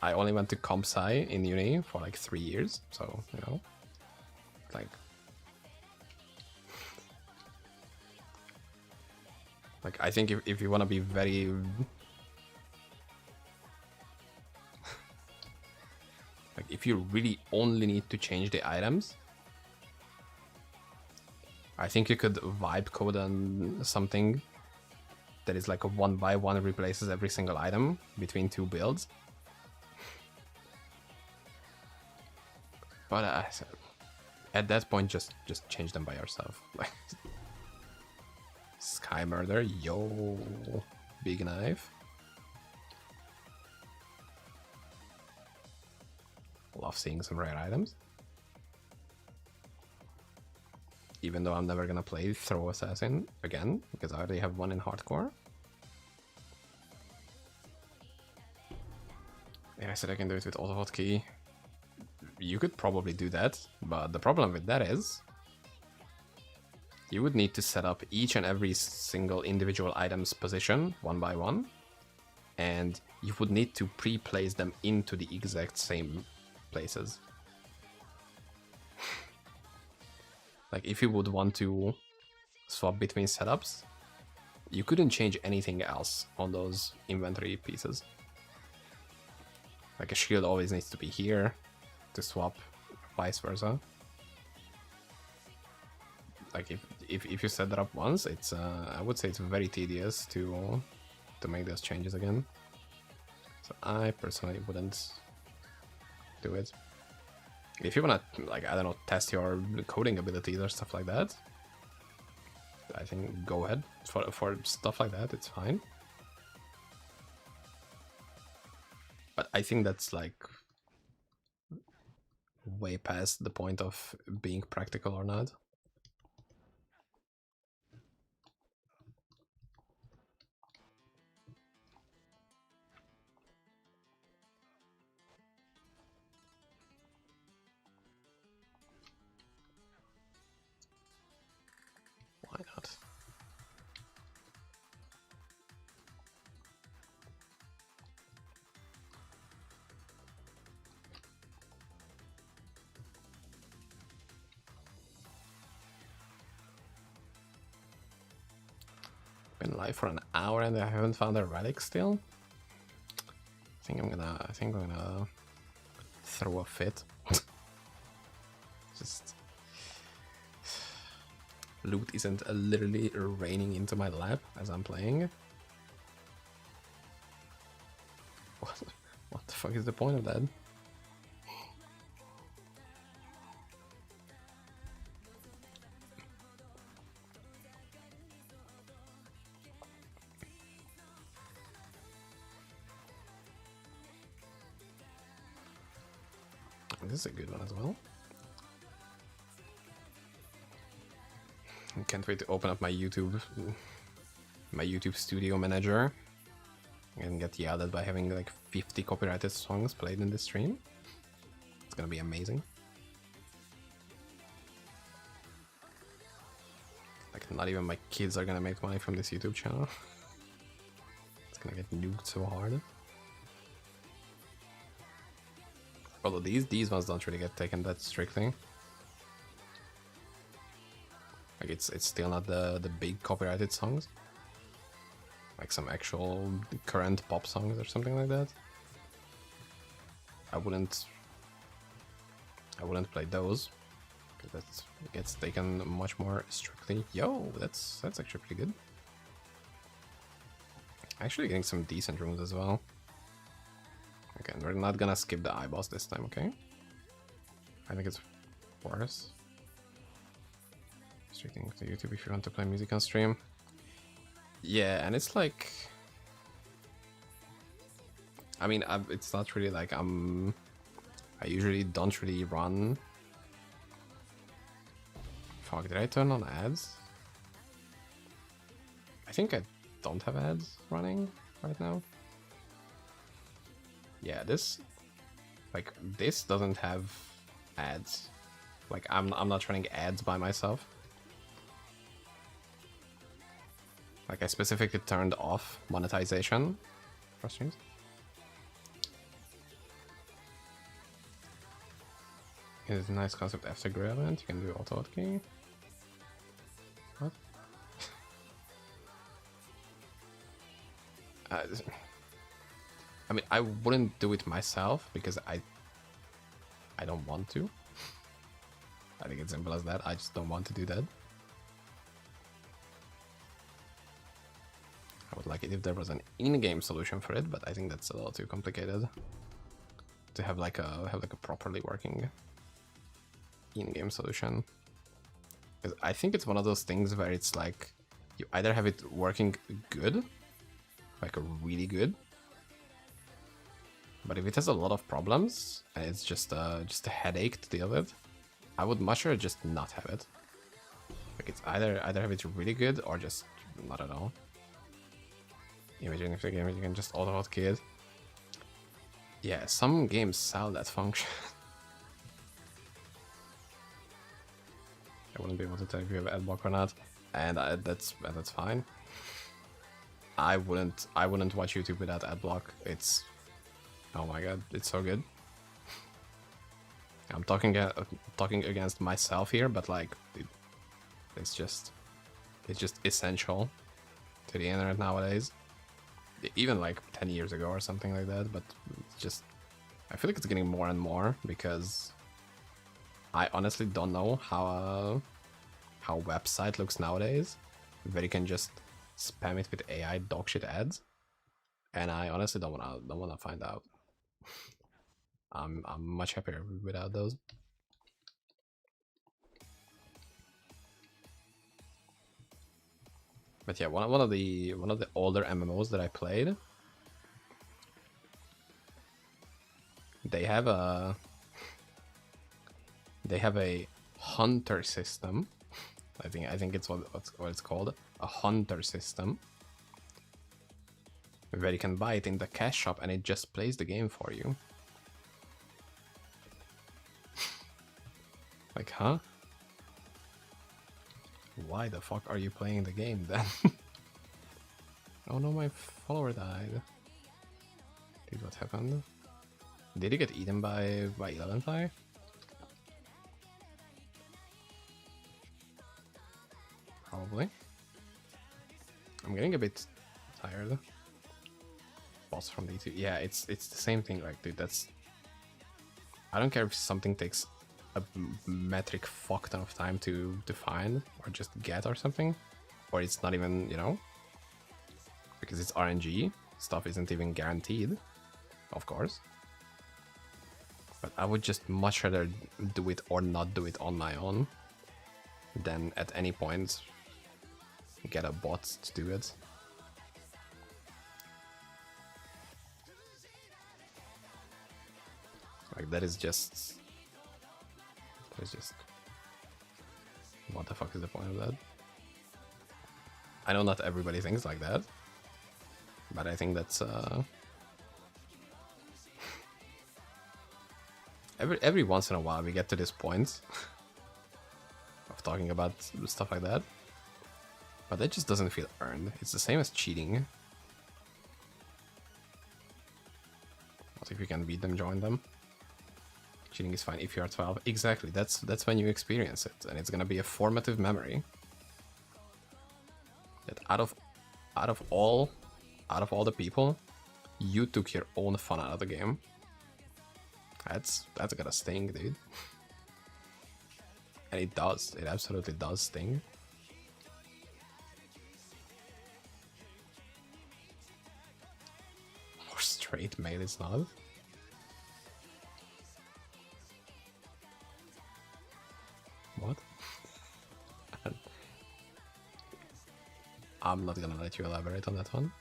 I only went to comp sci in uni for like 3 years, so you know, like I think if you want to be very like if you really only need to change the items, I think you could vibe code on something that is like a 1-by-1 replaces every single item between 2 builds. But at that point, just change them by yourself. Like Sky Murder, yo, big knife. Love seeing some rare items. Even though I'm never gonna play Throw Assassin again, because I already have one in hardcore. Yeah, I said I can do it with auto hotkey. You could probably do that, but the problem with that is you would need to set up each and every single individual item's position one by one, and you would need to pre-place them into the exact same places. Like, if you would want to swap between setups, you couldn't change anything else on those inventory pieces. Like, a shield always needs to be here to swap, vice versa. Like, if you set that up once, it's I would say it's very tedious to make those changes again. So I personally wouldn't do it. If you wanna, like, I don't know, test your coding abilities or stuff like that, I think go ahead. For stuff like that, it's fine. But I think that's like way past the point of being practical or not. Why not? Been live for an hour and I haven't found a relic still. I think I'm gonna throw a fit. Just loot isn't literally raining into my lap as I'm playing. What the fuck is the point of that? This is a good one as well. I can't wait to open up my YouTube studio manager and get yelled at by having like 50 copyrighted songs played in this stream. It's gonna be amazing. Like, not even my kids are gonna make money from this YouTube channel. It's gonna get nuked so hard. Although these ones don't really get taken that strictly. Like, it's still not the big copyrighted songs. Like some actual current pop songs or something like that. I wouldn't play those, because that gets taken much more strictly. Yo, that's actually pretty good. Actually getting some decent rooms as well. Okay, we're not gonna skip the eyeballs this time, okay? I think it's worse. Restricting to YouTube if you want to play music on stream. Yeah, and it's like, I mean, it's not really like I usually don't really run. Fuck, did I turn on ads? I think I don't have ads running right now. Yeah, this doesn't have ads. Like, I'm not running ads by myself. Like, I specifically turned off monetization for streams. It's a nice concept after grail event. You can do auto hotkey. What? I mean, I wouldn't do it myself because I don't want to. I think it's simple as that. I just don't want to do that. I would like it if there was an in-game solution for it, but I think that's a little too complicated to have like a properly working in-game solution. Because I think it's one of those things where it's like you either have it working good, like really good, But if it has a lot of problems and it's just a headache to deal with, I would much rather just not have it. Like it's either have it really good or just not at all. Imagine if the game you can just auto-hotkey it. Yeah, some games sell that function. I wouldn't be able to tell if you have adblock or not, and that's fine. I wouldn't watch YouTube without adblock. It's, oh my god, it's so good. I'm talking against myself here, but like it's just essential to the internet nowadays. Even like 10 years ago or something like that, but it's just, I feel like it's getting more and more because I honestly don't know how website looks nowadays, where you can just spam it with AI dogshit ads, and I honestly don't wanna find out. I'm much happier without those. But yeah, one of the older MMOs that I played, they have a hunter system. I think it's what it's called, a hunter system, where you can buy it in the cash shop and it just plays the game for you. Like, huh? Why the fuck are you playing the game then? Oh no, my follower died. Dude, what happened? Did he get eaten by Eleventhai? Probably. I'm getting a bit tired. Boss from D2. Yeah, it's the same thing. Like, dude, that's, I don't care if something takes a metric fuck ton of time to find or just get or something, or it's not even, you know, because it's RNG, stuff isn't even guaranteed, of course. But I would just much rather do it or not do it on my own than at any point get a bot to do it. Like, that is just, what the fuck is the point of that? I know not everybody thinks like that, but I think that's every once in a while we get to this point of talking about stuff like that, but that just doesn't feel earned. It's the same as cheating. What if you can beat them, join them? Cheating is fine if you are 12. Exactly, that's when you experience it, and it's gonna be a formative memory. That out of all the people, you took your own fun out of the game. That's gonna sting, dude. And it does. It absolutely does sting. More straight male is not. What? I'm not gonna let you elaborate on that one.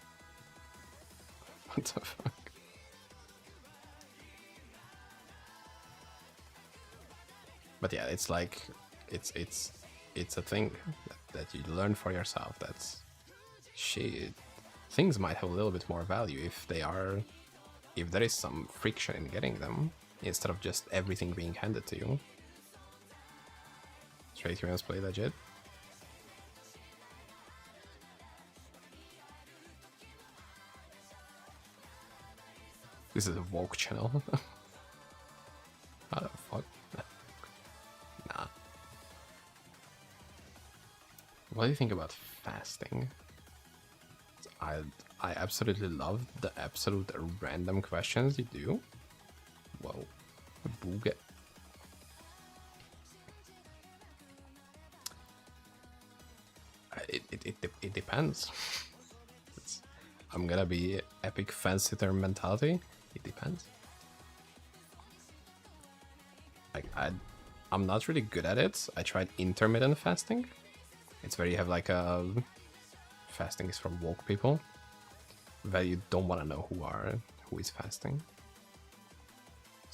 What the fuck? But yeah, it's like, it's a thing that you learn for yourself. That's shit. Things might have a little bit more value if there is some friction in getting them, instead of just everything being handed to you. Straight humans play legit. This is a woke channel. How the fuck? Nah. What do you think about fasting? I absolutely love the absolute random questions you do. Whoa. Booga. It depends. I'm gonna be epic fence-sitter mentality. It depends. Like, I'm not really good at it. I tried intermittent fasting. It's where you have like a fasting is for woke people, where you don't want to know who is fasting.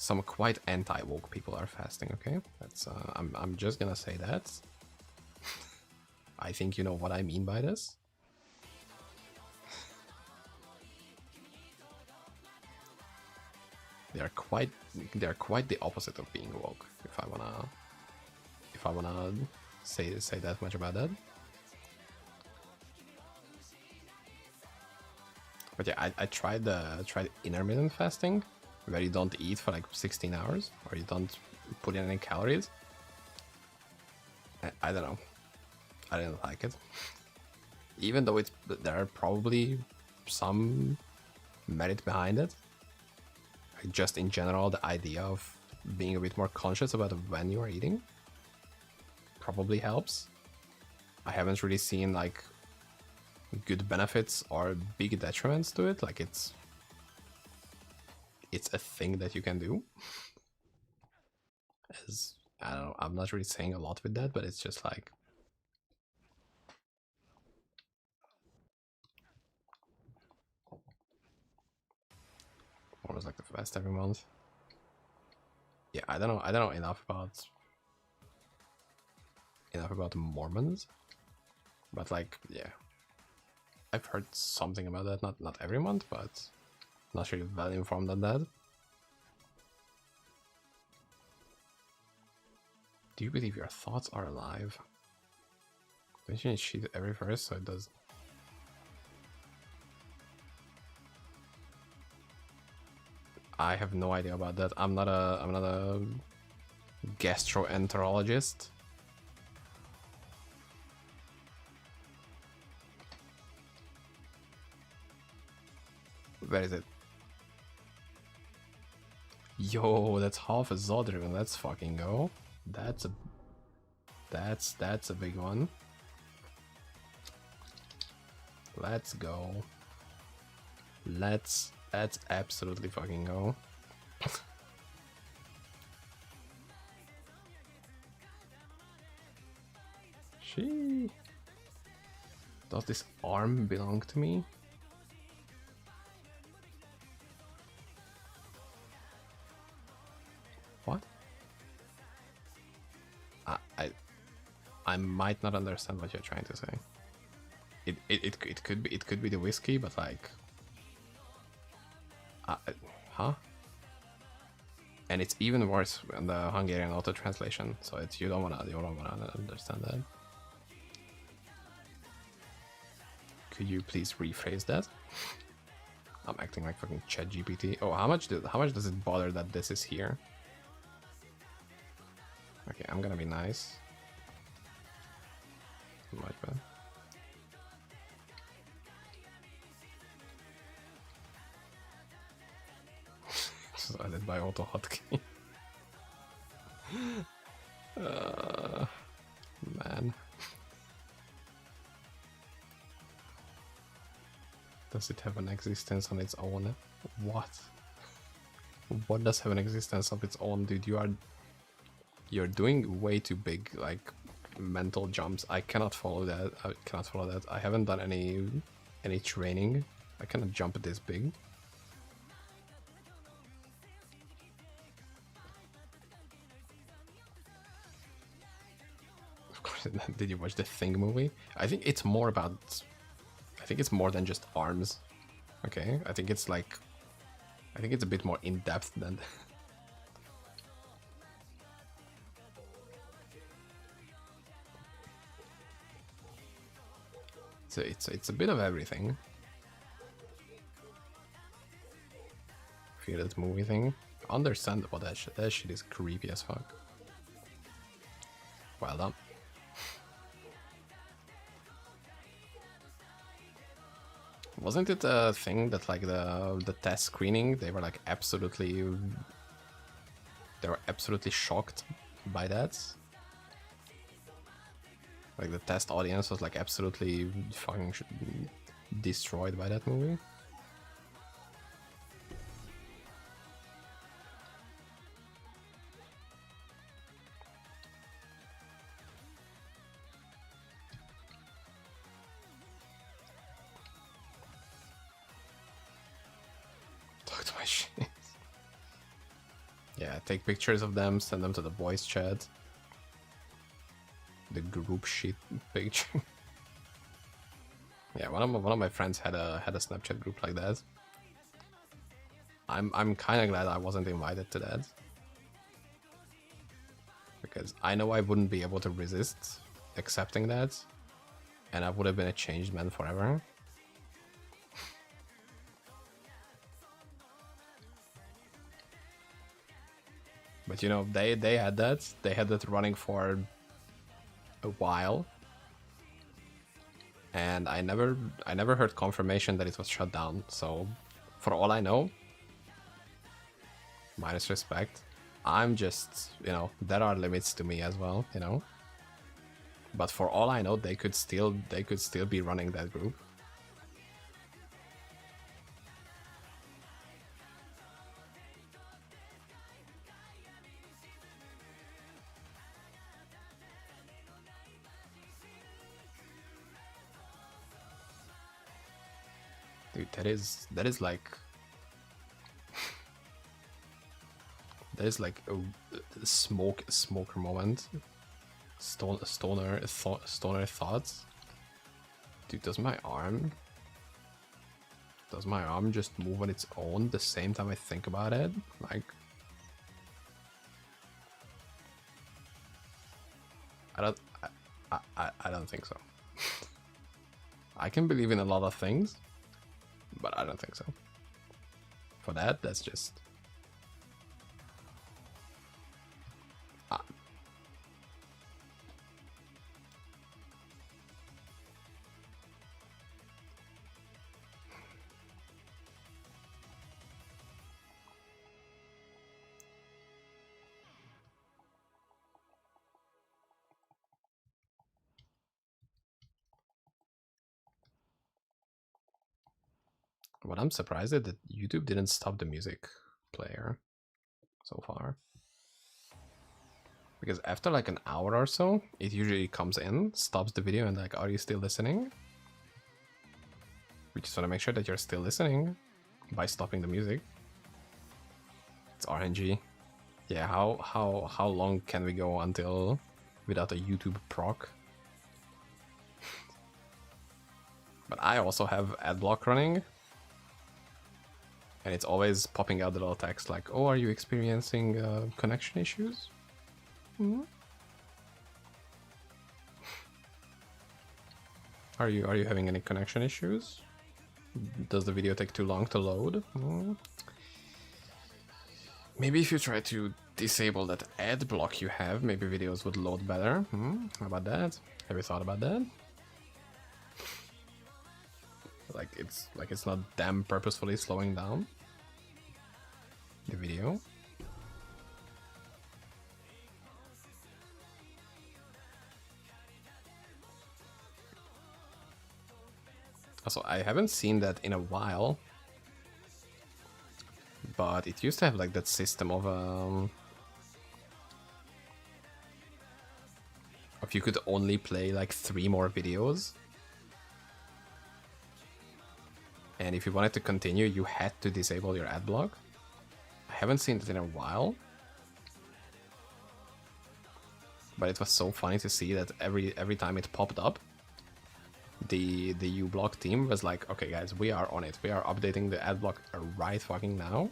some quite anti-woke people are fasting, okay? That's I'm just gonna say that. I think you know what I mean by this. They're quite the opposite of being woke, if I wanna say that much about that. But yeah, I tried intermittent fasting, where you don't eat for like 16 hours, or you don't put in any calories. I don't know. I didn't like it. Even though there are probably some merit behind it. Like just in general, the idea of being a bit more conscious about when you are eating probably helps. I haven't really seen like good benefits or big detriments to it. Like it's a thing that you can do. As I don't know, I'm not really saying a lot with that, but it's just like almost like the fast every month. Yeah, I don't know enough about Mormons, but like, yeah, I've heard something about that. Not every month, but not really well informed on that. Do you believe your thoughts are alive? Don't you need cheat every verse so it does? I have no idea about that. I'm not a gastroenterologist. Where is it? Yo, that's half a Zodriven. Let's fucking go. That's a big one. Let's go. Let's absolutely fucking go. She. Does this arm belong to me? What? I might not understand what you're trying to say. It could be the whiskey, but like, huh? And it's even worse in the Hungarian auto translation. So it's you don't wanna understand that. Could you please rephrase that? I'm acting like fucking ChatGPT. Oh, how much does it bother that this is here? Okay, I'm gonna be nice. Much better. Just added by auto hotkey. Man. Does it have an existence on its own? What? What does have an existence of its own, dude? You're doing way too big, like, mental jumps. I cannot follow that. I haven't done any training. I cannot jump this big. Of course, did you watch the Thing movie? I think it's more than just arms. Okay, I think it's a bit more in depth than. So it's a bit of everything. Feel that movie thing. Understandable, that shit is creepy as fuck. Well done. Wasn't it a thing that like the test screening, they were absolutely shocked by that? Like the test audience was absolutely fucking destroyed by that movie. Talk to my shit. Yeah, take pictures of them, send them to the voice chat. The group sheet picture. Yeah, one of my friends had a Snapchat group like that. I'm kind of glad I wasn't invited to that, because I know I wouldn't be able to resist accepting that, and I would have been a changed man forever. But you know, they had that running for a while, and I never heard confirmation that it was shut down. So for all I know, minus respect, I'm just, you know, there are limits to me as well, you know. But for all I know, they could still be running that group. Dude, that is like that is like a smoker moment. Stoner thoughts. Dude, does my arm just move on its own the same time I think about it? Like, I don't think so. I can believe in a lot of things, but I don't think so. For that, that's just... What I'm surprised at that YouTube didn't stop the music player so far. Because after like an hour or so, it usually comes in, stops the video, and like, are you still listening? We just want to make sure that you're still listening by stopping the music. It's RNG. Yeah, how long can we go until without a YouTube proc? But I also have adblock running, and it's always popping out the little text like, "Oh, are you experiencing connection issues?" Mm-hmm. Are you having any connection issues? Does the video take too long to load? Maybe if you try to disable that ad block you have, maybe videos would load better. How about that? Have you thought about that? Like it's not them purposefully slowing down the video. Also, I haven't seen that in a while, but it used to have like that system of you could only play like 3 more videos, and if you wanted to continue, you had to disable your ad block. I haven't seen it in a while, but it was so funny to see that every time it popped up, the uBlock team was like, okay guys, we are on it, we are updating the ad block right fucking now,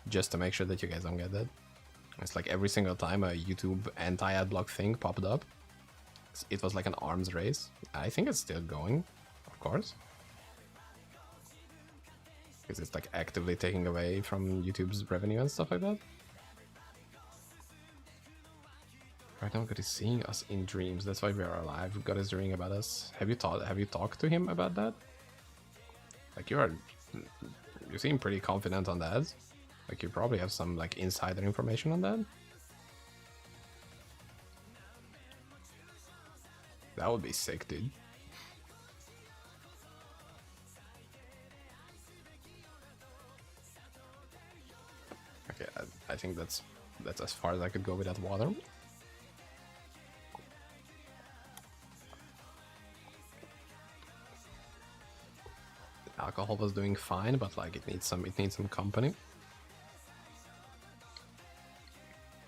just to make sure that you guys don't get that. It's like every single time a YouTube anti-ad block thing popped up, it was like an arms race. I think it's still going, of course, because it's like actively taking away from YouTube's revenue and stuff like that. Right now, God is seeing us in dreams. That's why we are alive. God is dreaming about us. Have you talked to him about that? Like you seem pretty confident on that. Like you probably have some like insider information on that. That would be sick, dude. Okay, I think that's as far as I could go with that water. Alcohol was doing fine, but like it needs some company.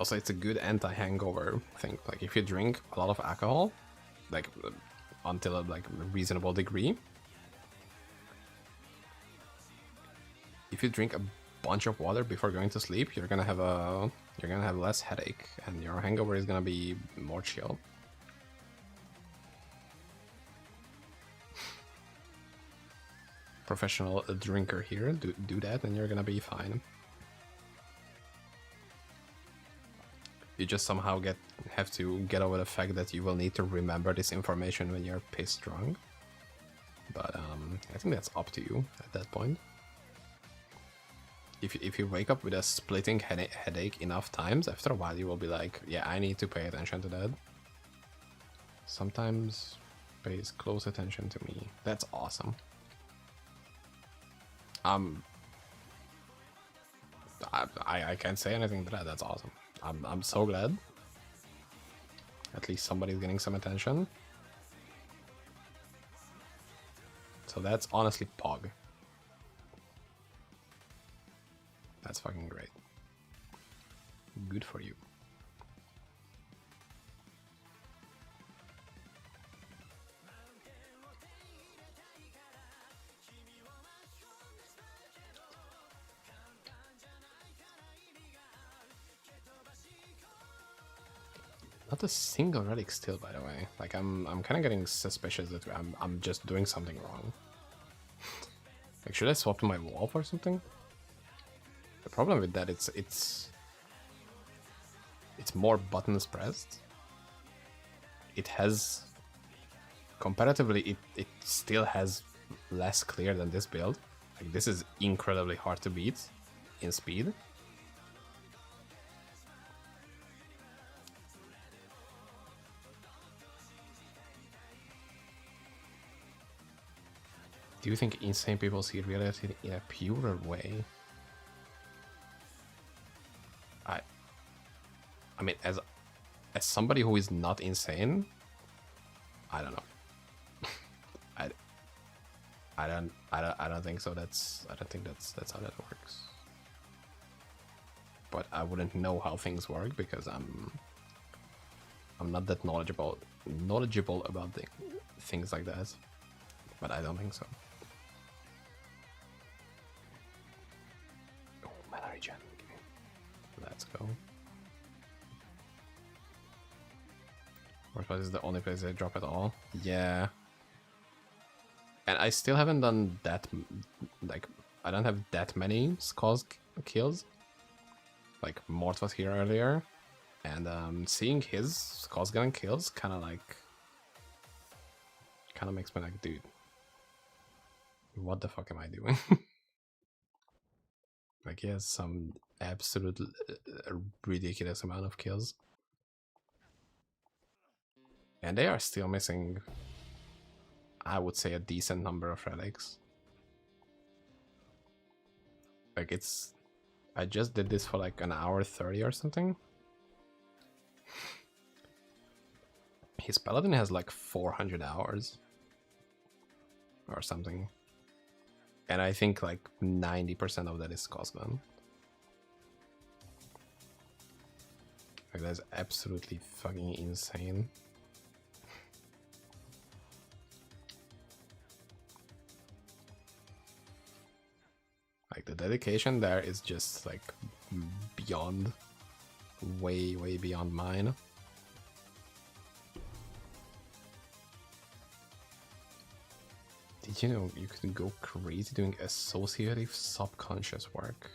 Also, it's a good anti-hangover thing. Like, if you drink a lot of alcohol, like, until a like reasonable degree, if you drink a bunch of water before going to sleep, you're gonna have less headache, and your hangover is gonna be more chill. Professional drinker here, do that, and you're gonna be fine. You just somehow have to get over the fact that you will need to remember this information when you're pissed drunk. But I think that's up to you at that point. If you wake up with a splitting headache enough times, after a while you will be like, yeah, I need to pay attention to that. Sometimes pays close attention to me. That's awesome. I can't say anything to that. That's awesome. I'm so glad. At least somebody's getting some attention. So that's honestly pog. That's fucking great. Good for you. Not a single relic still, by the way. Like, I'm kind of getting suspicious that I'm just doing something wrong. Like, should I swap to my wolf or something? The problem with that, it's more buttons pressed. It has, comparatively, it still has less clear than this build. Like, this is incredibly hard to beat in speed. Do you think insane people see reality in a purer way? I mean, as somebody who is not insane, I don't know. I don't think so. I don't think that's how that works. But I wouldn't know how things work because I'm not that knowledgeable about things like that. But I don't think so. Oh, mana regen. Let's go. Worst is the only place they drop at all. Yeah. And I still haven't done that, like, I don't have that many Skulls kills. Like, Mort was here earlier, and seeing his Skulls getting kills kind of makes me like, dude, what the fuck am I doing? Like, he has some absolute ridiculous amount of kills. And they are still missing, I would say, a decent number of relics. Like, I just did this for like an hour 30 or something. His paladin has like 400 hours or something. And I think like 90% of that is Cosman. Like, that's absolutely fucking insane. Like, the dedication there is just like beyond, way beyond mine. Did you know you can go crazy doing associative subconscious work?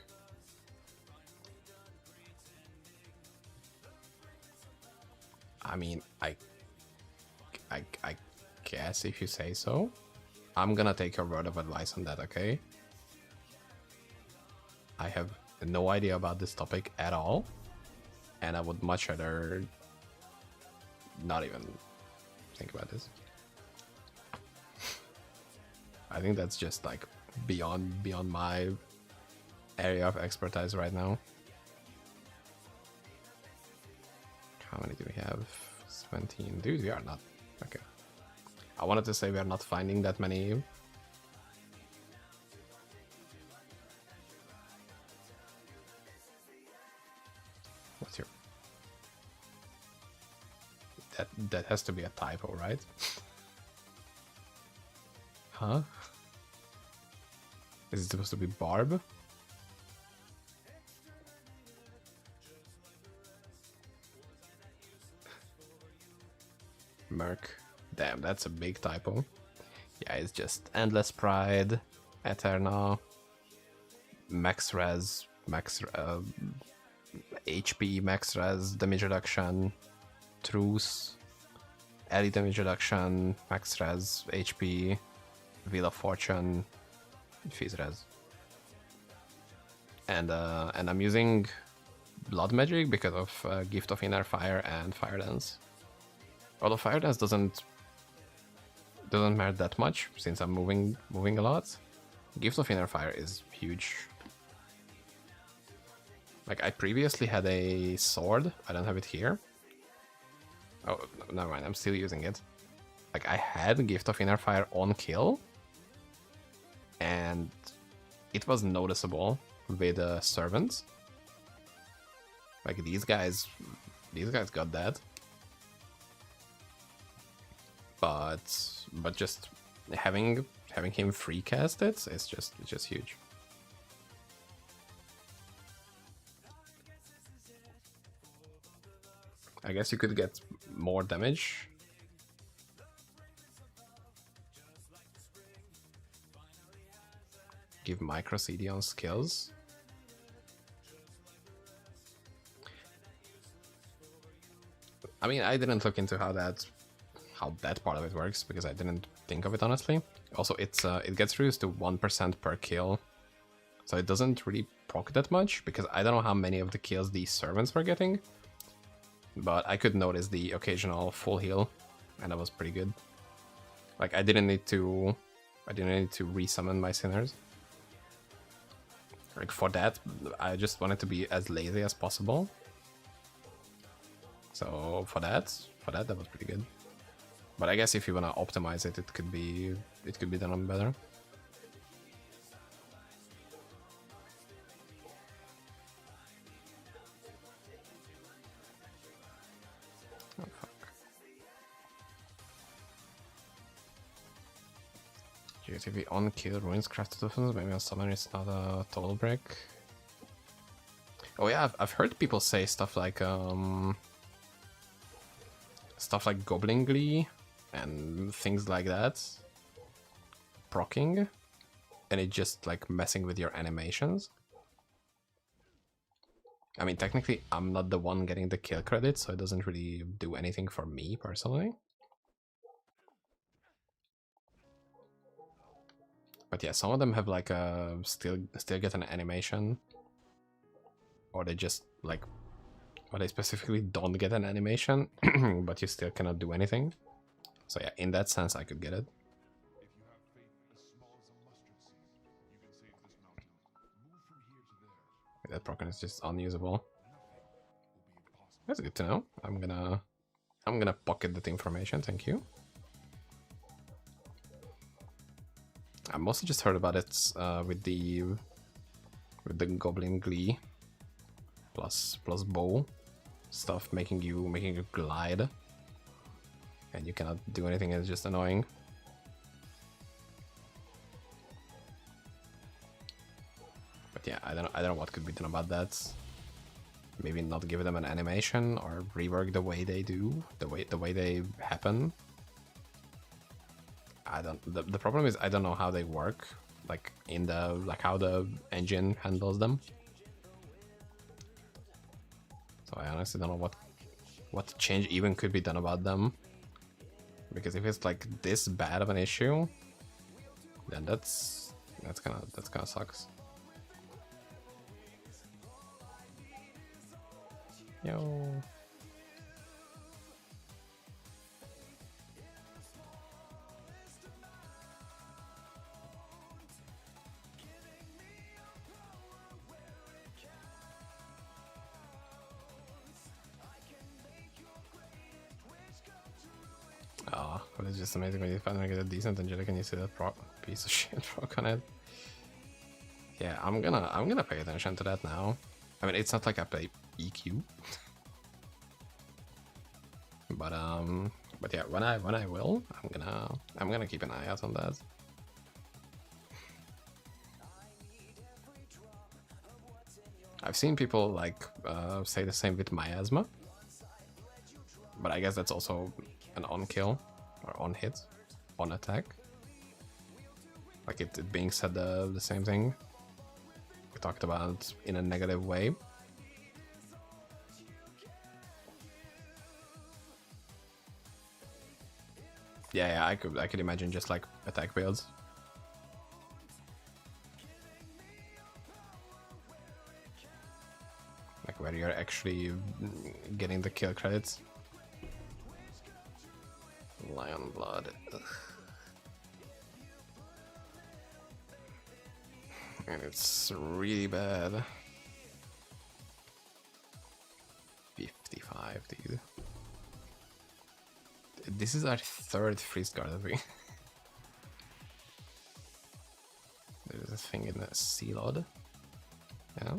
I mean, I guess if you say so. I'm gonna take your word of advice on that, okay? I have no idea about this topic at all, and I would much rather not even think about this. I think that's just like beyond my area of expertise right now. How many do we have? 17. Dude, we are not. Okay. I wanted to say we are not finding that many. What's your That has to be a typo, right? Huh? Is it supposed to be Barb? Merc. Damn, that's a big typo. Yeah, it's just Endless Pride, Eterna, Max Res, Max HP, Max Res, Damage Reduction, Truce, Elite Damage Reduction, Max Res, HP, Wheel of Fortune, Fizz Res. And I'm using Blood Magic because of Gift of Inner Fire and Fire Dance. Although Fire Dance doesn't matter that much since I'm moving a lot. Gift of Inner Fire is huge. Like, I previously had a sword. I don't have it here. Oh, never mind. I'm still using it. Like, I had Gift of Inner Fire on kill, and it was noticeable with servants. Like, these guys got that. But just having him free cast it, it's just huge. I guess you could get more damage. Give micro CD on skills. I mean, I didn't look into how that part of it works because I didn't think of it honestly. Also, it gets reduced to 1% per kill, so it doesn't really proc that much because I don't know how many of the kills these servants were getting, but I could notice the occasional full heal, and that was pretty good. Like, I didn't need to resummon my sinners. Like, for that, I just wanted to be as lazy as possible. So for that was pretty good. But I guess if you wanna optimize it, it could be done better. Oh fuck. GTV on kill ruins crafted weapons. Maybe on summon it's not a total break. Oh yeah, I've heard people say stuff like Goblin Glee and things like that procking, and it just like messing with your animations. I mean, technically I'm not the one getting the kill credit, so it doesn't really do anything for me personally. But yeah, some of them have like a still get an animation, or they just like, or they specifically don't get an animation, but you still cannot do anything. So yeah, in that sense, I could get it. That proc is just unusable. That's good to know. I'm gonna pocket that information. Thank you. I mostly just heard about it with the Goblin Glee plus bow stuff, making you glide, and you cannot do anything. It's just annoying. But yeah, I don't know what could be done about that. Maybe not give them an animation or rework the way they do, the way they happen. I don't. The problem is I don't know how they work, like in the how the engine handles them. So I honestly don't know what change even could be done about them. Because if it's like this bad of an issue, then that's kind of sucks. Yo. Oh, but it's just amazing when you finally get a decent Angelic and you see that piece of shit rock on it. Yeah, I'm gonna pay attention to that now. I mean, it's not like I play EQ, but But yeah, when I will, I'm gonna keep an eye out on that. I've seen people like say the same with miasma, but I guess that's also an on kill or on hit, on attack. Like it being said the same thing we talked about in a negative way. Yeah, I could imagine just like attack builds. Like where you're actually getting the kill credits. Lion blood. Ugh. And it's really bad. 55, dude. This is our third freeze guard that we... There's a thing in the Sealod. Yeah.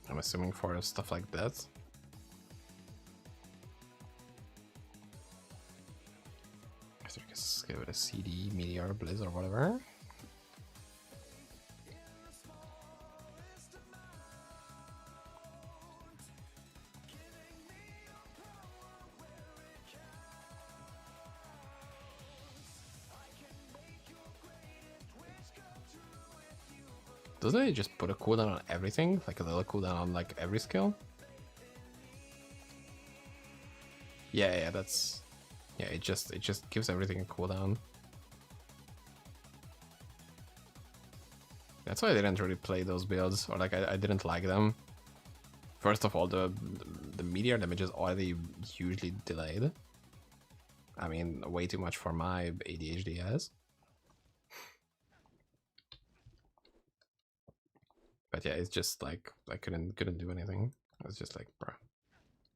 I'm assuming for stuff like that. After I guess give it a CD, Meteor, Blizz, or whatever. Doesn't it just put a cooldown on everything? Like a little cooldown on like every skill? Yeah, that's... Yeah, it just gives everything a cooldown. That's why I didn't really play those builds, or like I didn't like them. First of all, the meteor damage is already hugely delayed. I mean, way too much for my ADHD as. But yeah, it's just like I couldn't do anything. I was just like, bruh,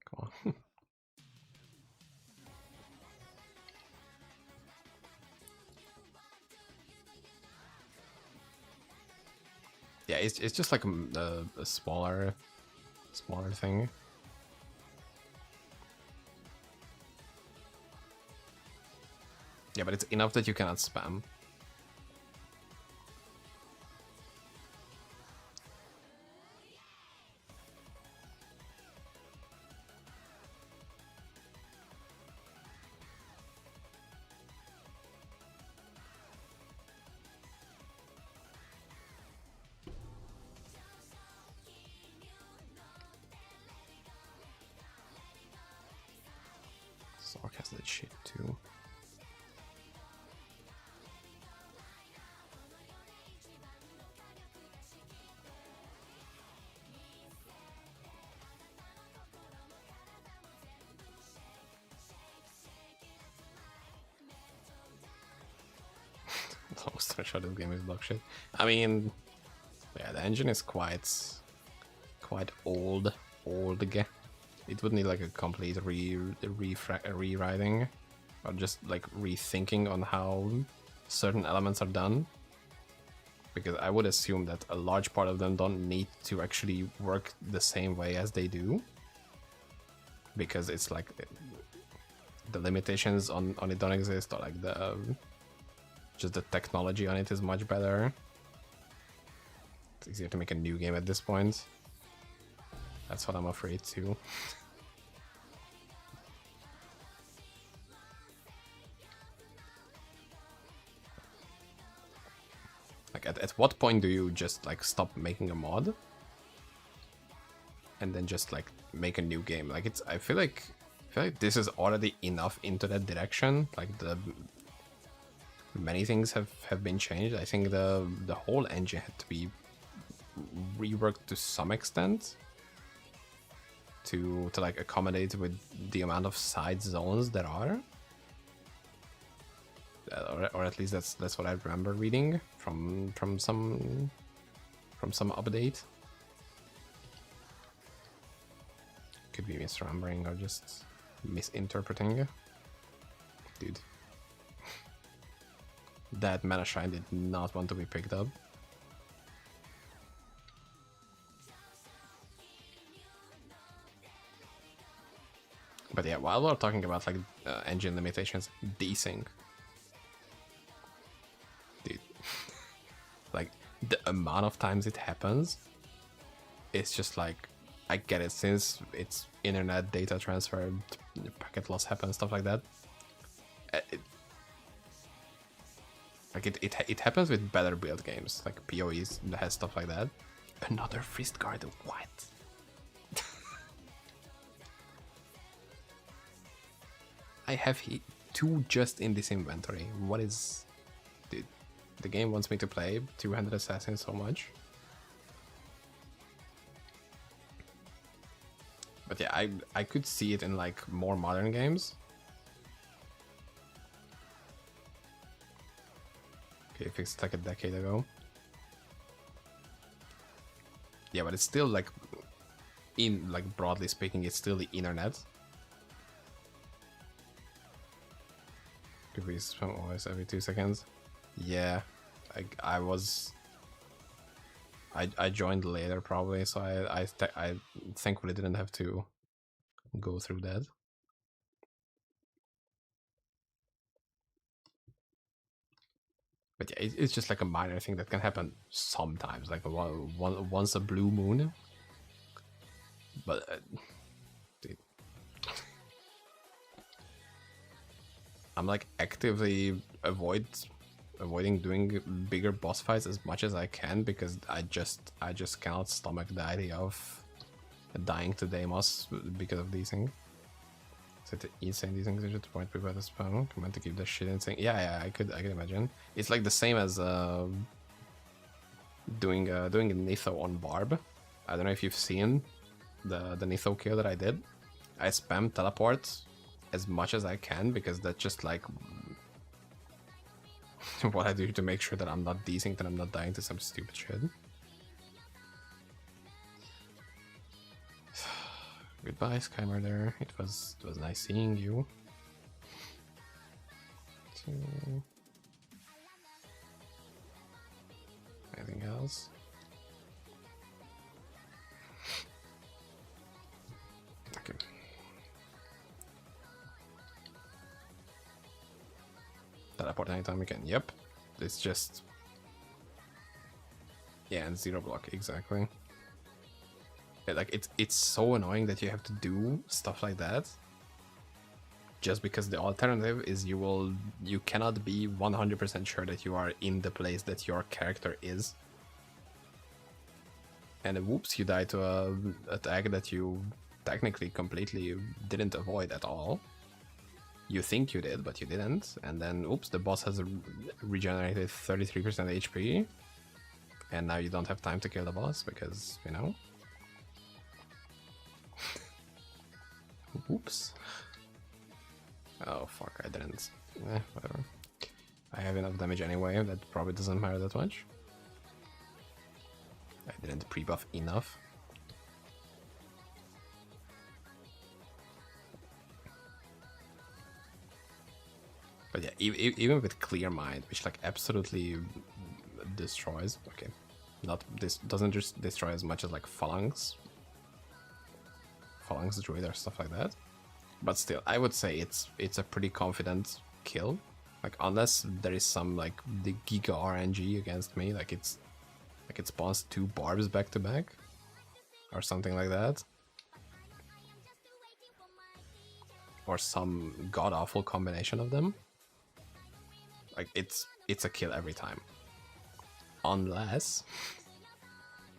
come on. Yeah, it's just like a smaller thing. Yeah, but it's enough that you cannot spam. Zork has that shit too. Long stretch out this game is dog shit. I mean, yeah, the engine is quite old again. It would need like a complete rewriting, or just like rethinking on how certain elements are done. Because I would assume that a large part of them don't need to actually work the same way as they do. Because it's like the limitations on it don't exist, or like the just the technology on it is much better. It's easier to make a new game at this point. That's what I'm afraid too. Like at what point do you just like stop making a mod and then just like make a new game? Like it's I feel like this is already enough into that direction. Like the many things have been changed. I think the whole engine had to be reworked to some extent to like accommodate with the amount of side zones there are, or at least that's what I remember reading from some update. Could be misremembering or just misinterpreting. Dude, that mana shrine did not want to be picked up. But yeah, while we're talking about like engine limitations, desync. Dude. Like, the amount of times it happens, it's just like, I get it, since it's internet data transfer, packet loss happens, stuff like that. It happens with better build games, like PoEs that has stuff like that. Another Fist Guard, what? I have 2 just in this inventory. What is... Dude, the game wants me to play 200 Assassins so much. But yeah, I could see it in like more modern games. Okay, fixed like a decade ago. Yeah, but it's still like, in like broadly speaking, it's still the internet. Could we spam always every 2 seconds? Yeah, I joined later probably, so I thankfully didn't have to go through that. But yeah, it's just like a minor thing that can happen sometimes, like once a blue moon. But dude, I'm like actively avoiding doing bigger boss fights as much as I can, because I just cannot stomach the idea of dying to Deimos because of these things. So to insane these things, you should point people at the spawn. Command to keep the shit insane. Yeah, I could imagine. It's like the same as doing a Nitho on Barb. I don't know if you've seen the Nitho kill that I did. I spam teleport as much as I can, because that's just like what I do to make sure that I'm not desynced and I'm not dying to some stupid shit. Goodbye, Sky Murder. It was nice seeing you. So, anything else? Okay. Teleport anytime we can. Yep. It's just... Yeah, and 0 block, exactly. Yeah, like, it's so annoying that you have to do stuff like that. Just because the alternative is you cannot be 100% sure that you are in the place that your character is. And whoops, you die to a attack that you technically completely didn't avoid at all. You think you did, but you didn't. And then, oops, the boss has regenerated 33% HP. And now you don't have time to kill the boss because, you know. Oops. Oh fuck, I didn't. Whatever. I have enough damage anyway, that probably doesn't matter that much. I didn't pre-buff enough. But yeah, even with Clear Mind, which like absolutely destroys, okay, this doesn't just destroy as much as like Phalanx Druid or stuff like that. But still, I would say it's a pretty confident kill. Like, unless there is some like the Giga RNG against me, like it spawns 2 barbs back to back or something like that, or some god awful combination of them. Like, it's a kill every time, unless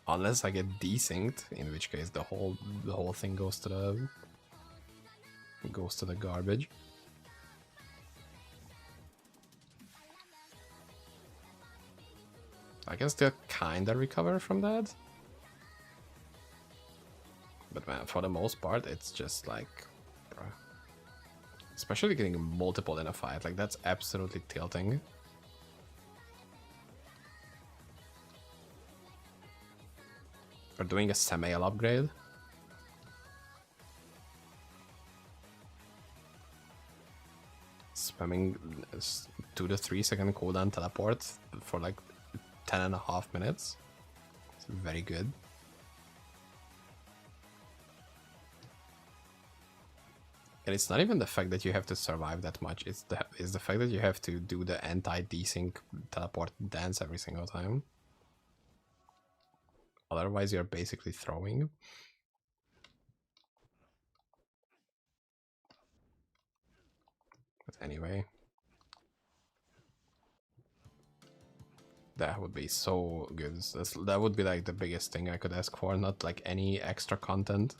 I get desynced, in which case the whole thing goes to the garbage. I can still kinda recover from that, but man, for the most part, it's just like, bruh. Especially getting multiple in a fight, like that's absolutely tilting. Or doing a Samael upgrade. Spamming 2 to 3 second cooldown teleport for like 10.5 minutes. It's very good. And it's not even the fact that you have to survive that much, it's the fact that you have to do the anti-desync teleport dance every single time. Otherwise you're basically throwing. But anyway. That would be so good. That would be like the biggest thing I could ask for, not like any extra content.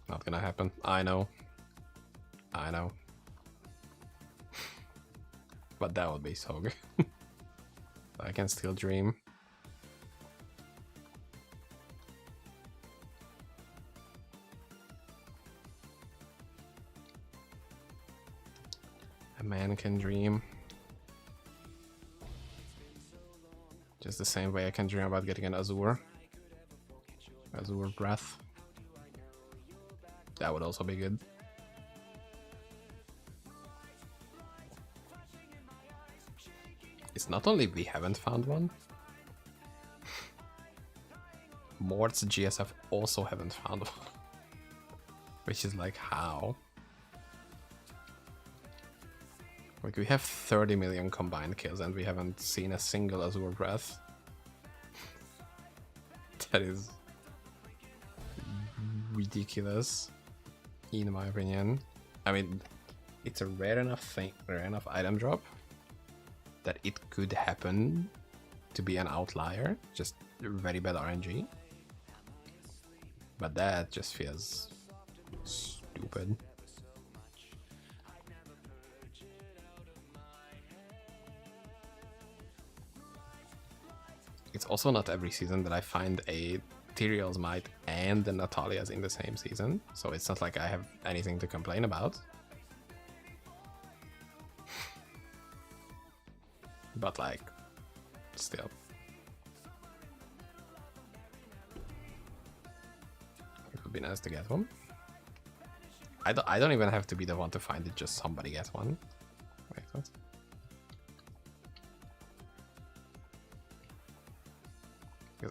Not gonna happen. I know. I know. But that would be so good. I can still dream. A man can dream. Just the same way I can dream about getting an Azure breath. That would also be good. It's not only we haven't found one. Mort's GSF also haven't found one. Which is like, how? Like, we have 30 million combined kills and we haven't seen a single Azure breath. That is ridiculous, in my opinion. I mean, it's a rare enough item drop that it could happen to be an outlier, just very bad RNG. But that just feels stupid. It's also not every season that I find a Tyrael's Might and the Natalia's in the same season, so it's not like I have anything to complain about. But like, still. It would be nice to get one. I don't even have to be the one to find it, just somebody gets one. Wait, what?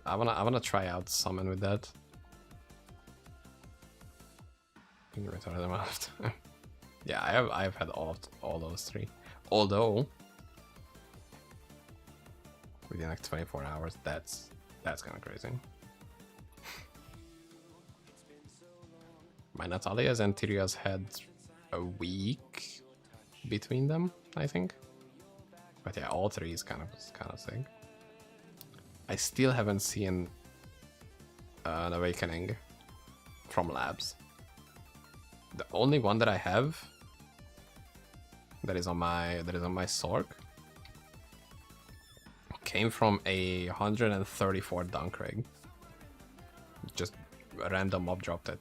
I wanna try out summon with that. In return them after. Yeah, I've had all those three. Although within like 24 hours, that's kind of crazy. My Natalia's and Tyria's had a week between them, I think. But yeah, all three is kind of sick. I still haven't seen an Awakening from Labs. The only one that I have that is on my Sork came from a 134 dunk rig. Just a random mob dropped it.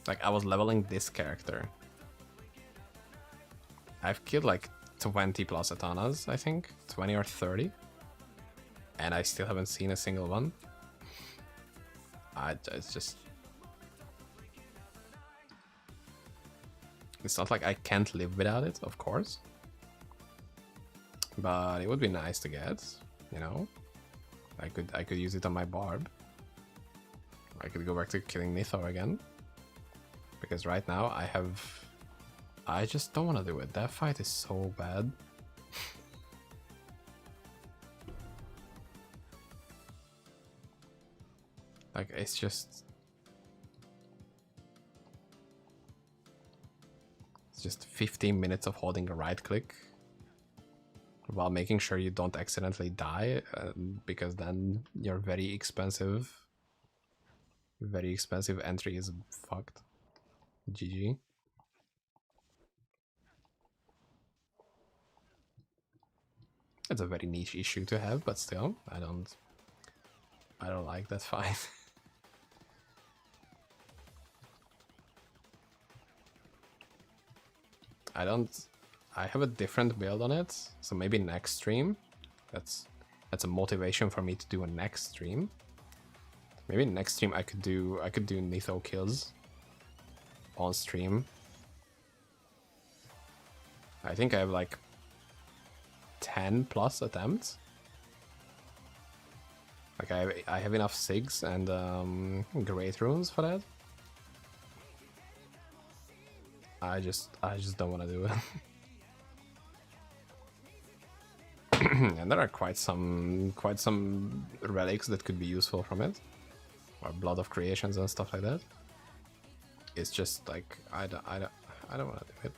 Like, I was leveling this character. I've killed like 20 plus Atanas, I think. 20 or 30. And I still haven't seen a single one. It's just... It's not like I can't live without it, of course. But it would be nice to get, you know? I could use it on my Barb. I could go back to killing Nitho again. Because right now I just don't want to do it. That fight is so bad. Like, it's just 15 minutes of holding a right click while making sure you don't accidentally die, because then your very expensive entry is fucked. GG. It's a very niche issue to have, but still, I don't like that fight. I have a different build on it, so maybe next stream. That's a motivation for me to do a next stream. Maybe next stream I could do Nitho kills on stream. I think I have like 10 plus attempts. Like I have enough SIGs and great runes for that. I just don't want to do it. And there are quite some relics that could be useful from it, or blood of creations and stuff like that. It's just like I don't want to do it.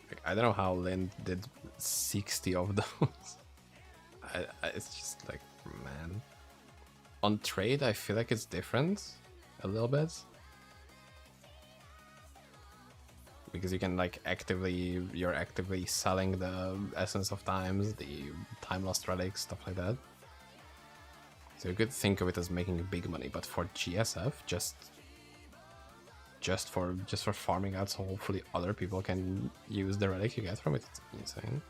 Like, I don't know how Lynn did 60 of those. It's just like, man. On trade, I feel like it's different a little bit. Because you can like you're actively selling the Essence of Times, the Time Lost Relics, stuff like that. So you could think of it as making big money, but for GSF, just for farming out, so hopefully other people can use the relic you get from it. It's insane.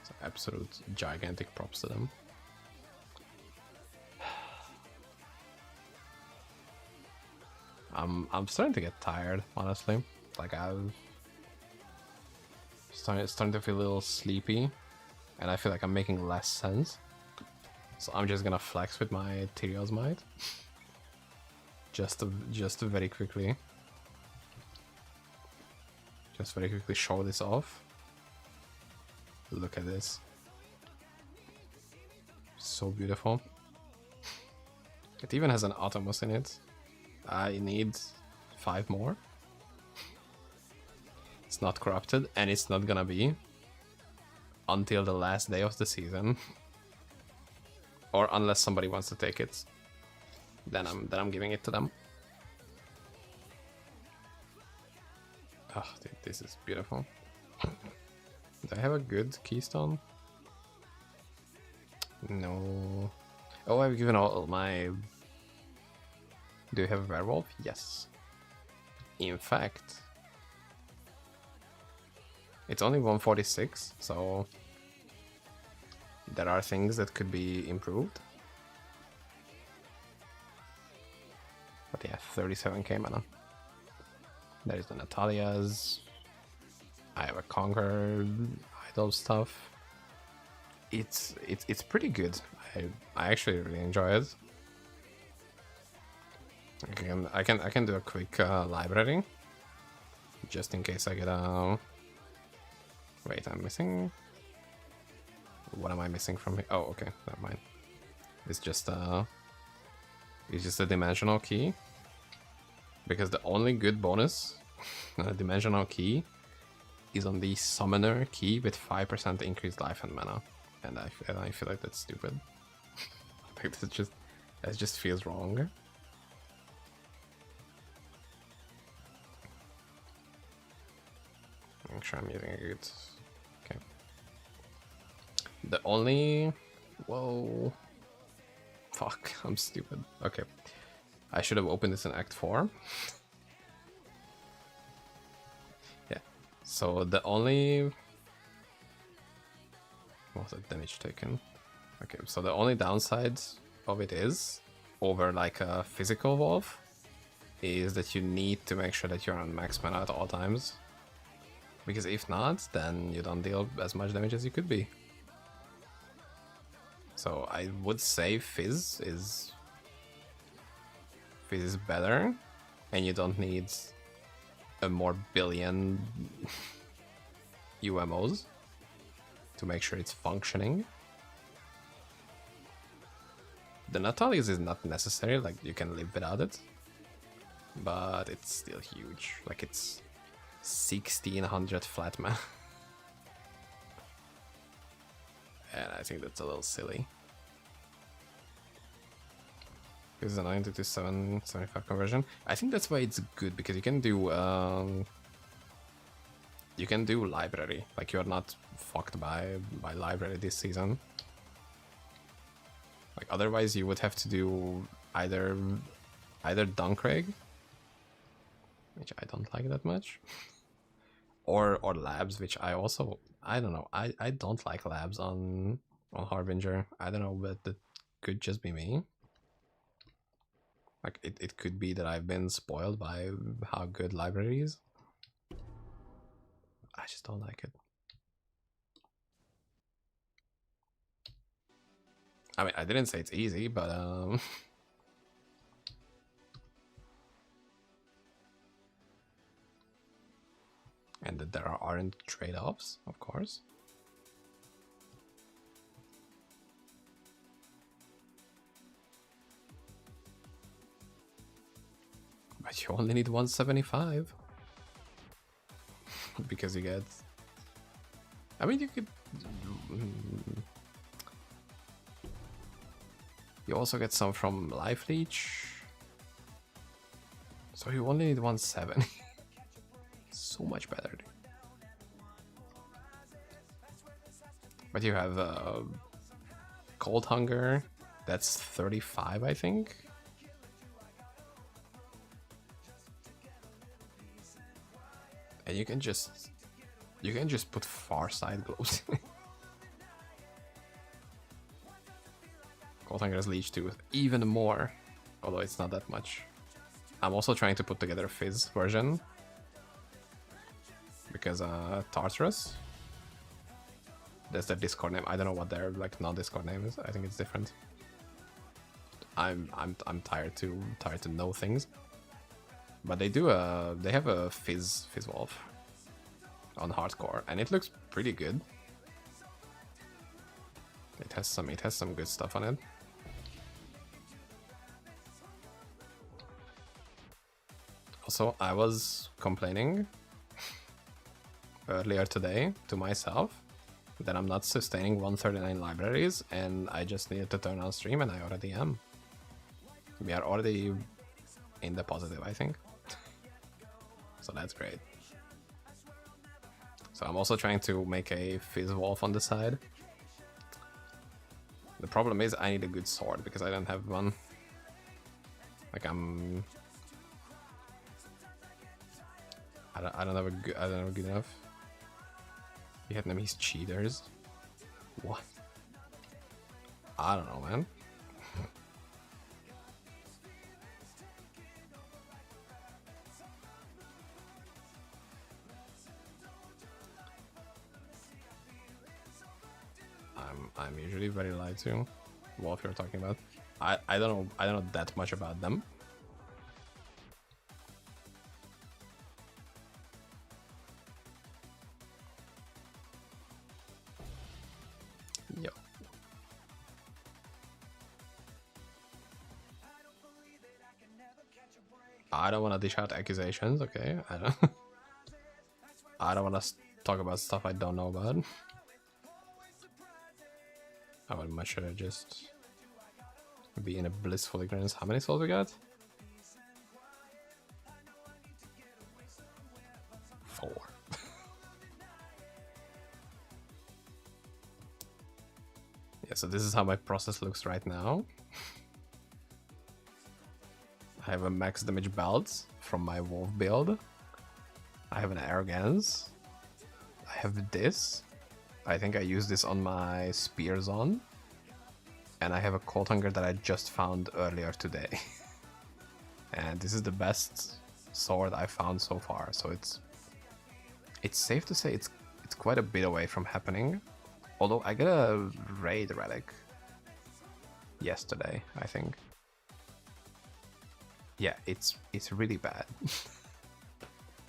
So absolute gigantic props to them. I'm starting to get tired, honestly. Like I'm starting to feel a little sleepy, and I feel like I'm making less sense. So I'm just gonna flex with my Tyrios Might. just to very quickly show this off. Look at this. So beautiful. It even has an Atomos in it. I need 5 more. It's not corrupted, and it's not gonna be until the last day of the season. Or unless somebody wants to take it. Then I'm giving it to them. Oh, dude, this is beautiful. Do I have a good keystone? No. Oh, I've given all my... Do you have a werewolf? Yes. In fact, it's only 146, so there are things that could be improved. But yeah, 37k mana. There is the Natalia's. I have a Conquer idol stuff. It's pretty good. I actually really enjoy it. I can do a quick library, just in case I get a. Wait, I'm missing. What am I missing from here? Oh, okay, never mind. It's just a dimensional key, because the only good bonus dimensional key is on the summoner key with 5% increased life and mana, and I feel like that's stupid. Like that just feels wrong. Make sure I'm using a good. Okay. The only. Whoa. Fuck, I'm stupid. Okay. I should have opened this in Act 4. Yeah. So the only. What was the damage taken? Okay, so the only downside of it is, over like a physical wolf, is that you need to make sure that you're on max mana at all times. Because if not, then you don't deal as much damage as you could be. So I would say Fizz is better, and you don't need a more billion UMOs to make sure it's functioning. The Natalia's is not necessary, like you can live without it, but it's still huge. Like it's 1600 flat mana. And I think that's a little silly. This is a 90 to 775 conversion. I think that's why it's good, because you can do library. Like you're not fucked by library this season. Like otherwise you would have to do either Duncraig, which I don't like that much, or labs, which I don't know. I don't like labs on Harbinger. I don't know, but that could just be me. Like, it could be that I've been spoiled by how good library is. I just don't like it. I mean, I didn't say it's easy, but and that there aren't trade-offs, of course. But you only need 175. Because you get... I mean, you could... You also get some from Life Leech. So you only need 170. So much better. But you have Cold Hunger. That's 35, I think. And you can just put far side gloves. Cold Hunger's Leech 2 even more, although it's not that much. I'm also trying to put together a Fizz version because Tartarus. That's their Discord name. I don't know what their like non-Discord name is. I think it's different. I'm tired to know things. But they do they have a Fizz Wolf on hardcore, and it looks pretty good. It has some good stuff on it. Also, I was complaining earlier today to myself that I'm not sustaining 139 libraries, and I just needed to turn on stream, and I already am. We are already in the positive, I think. So that's great. So I'm also trying to make a Fizz Wolf on the side. The problem is I need a good sword because I don't have one. Like I don't have a good enough. Vietnamese cheaters. What? I don't know, man. I'm usually very light to Wolf you're talking about. I don't know that much about them. Yep. I don't want to dish out accusations, okay? I don't want to talk about stuff I don't know about. I would much rather just be in a blissful ignorance. How many souls we got? 4. Yeah, so this is how my process looks right now. I have a max damage belt from my wolf build. I have an arrogance. I have this. I think I used this on my spears on. And I have a Cold Hunger that I just found earlier today. And this is the best sword I found so far. So it's safe to say it's quite a bit away from happening. Although I got a raid relic yesterday, I think. Yeah, it's really bad.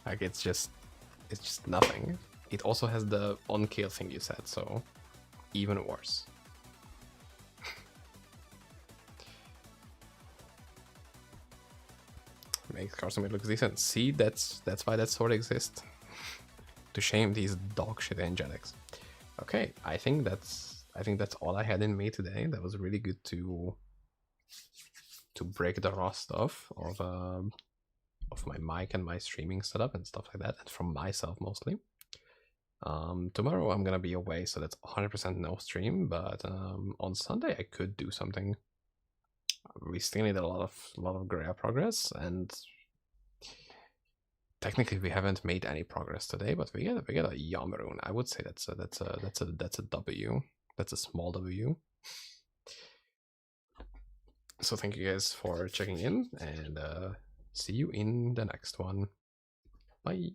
Like it's just nothing. It also has the on-kill thing you said, so even worse. Makes Carson look decent. See, that's why that sword exists. To shame these dog shit angelics. Okay, I think that's all I had in me today. That was really good to break the raw stuff of my mic and my streaming setup and stuff like that, and from myself mostly. Tomorrow I'm gonna be away, so that's 100% no stream, but on Sunday I could do something. We still need a lot of grail progress, and technically we haven't made any progress today, but we get a Yamaroon. I would say that's a W. That's a small W. So thank you guys for checking in, and see you in the next one. Bye.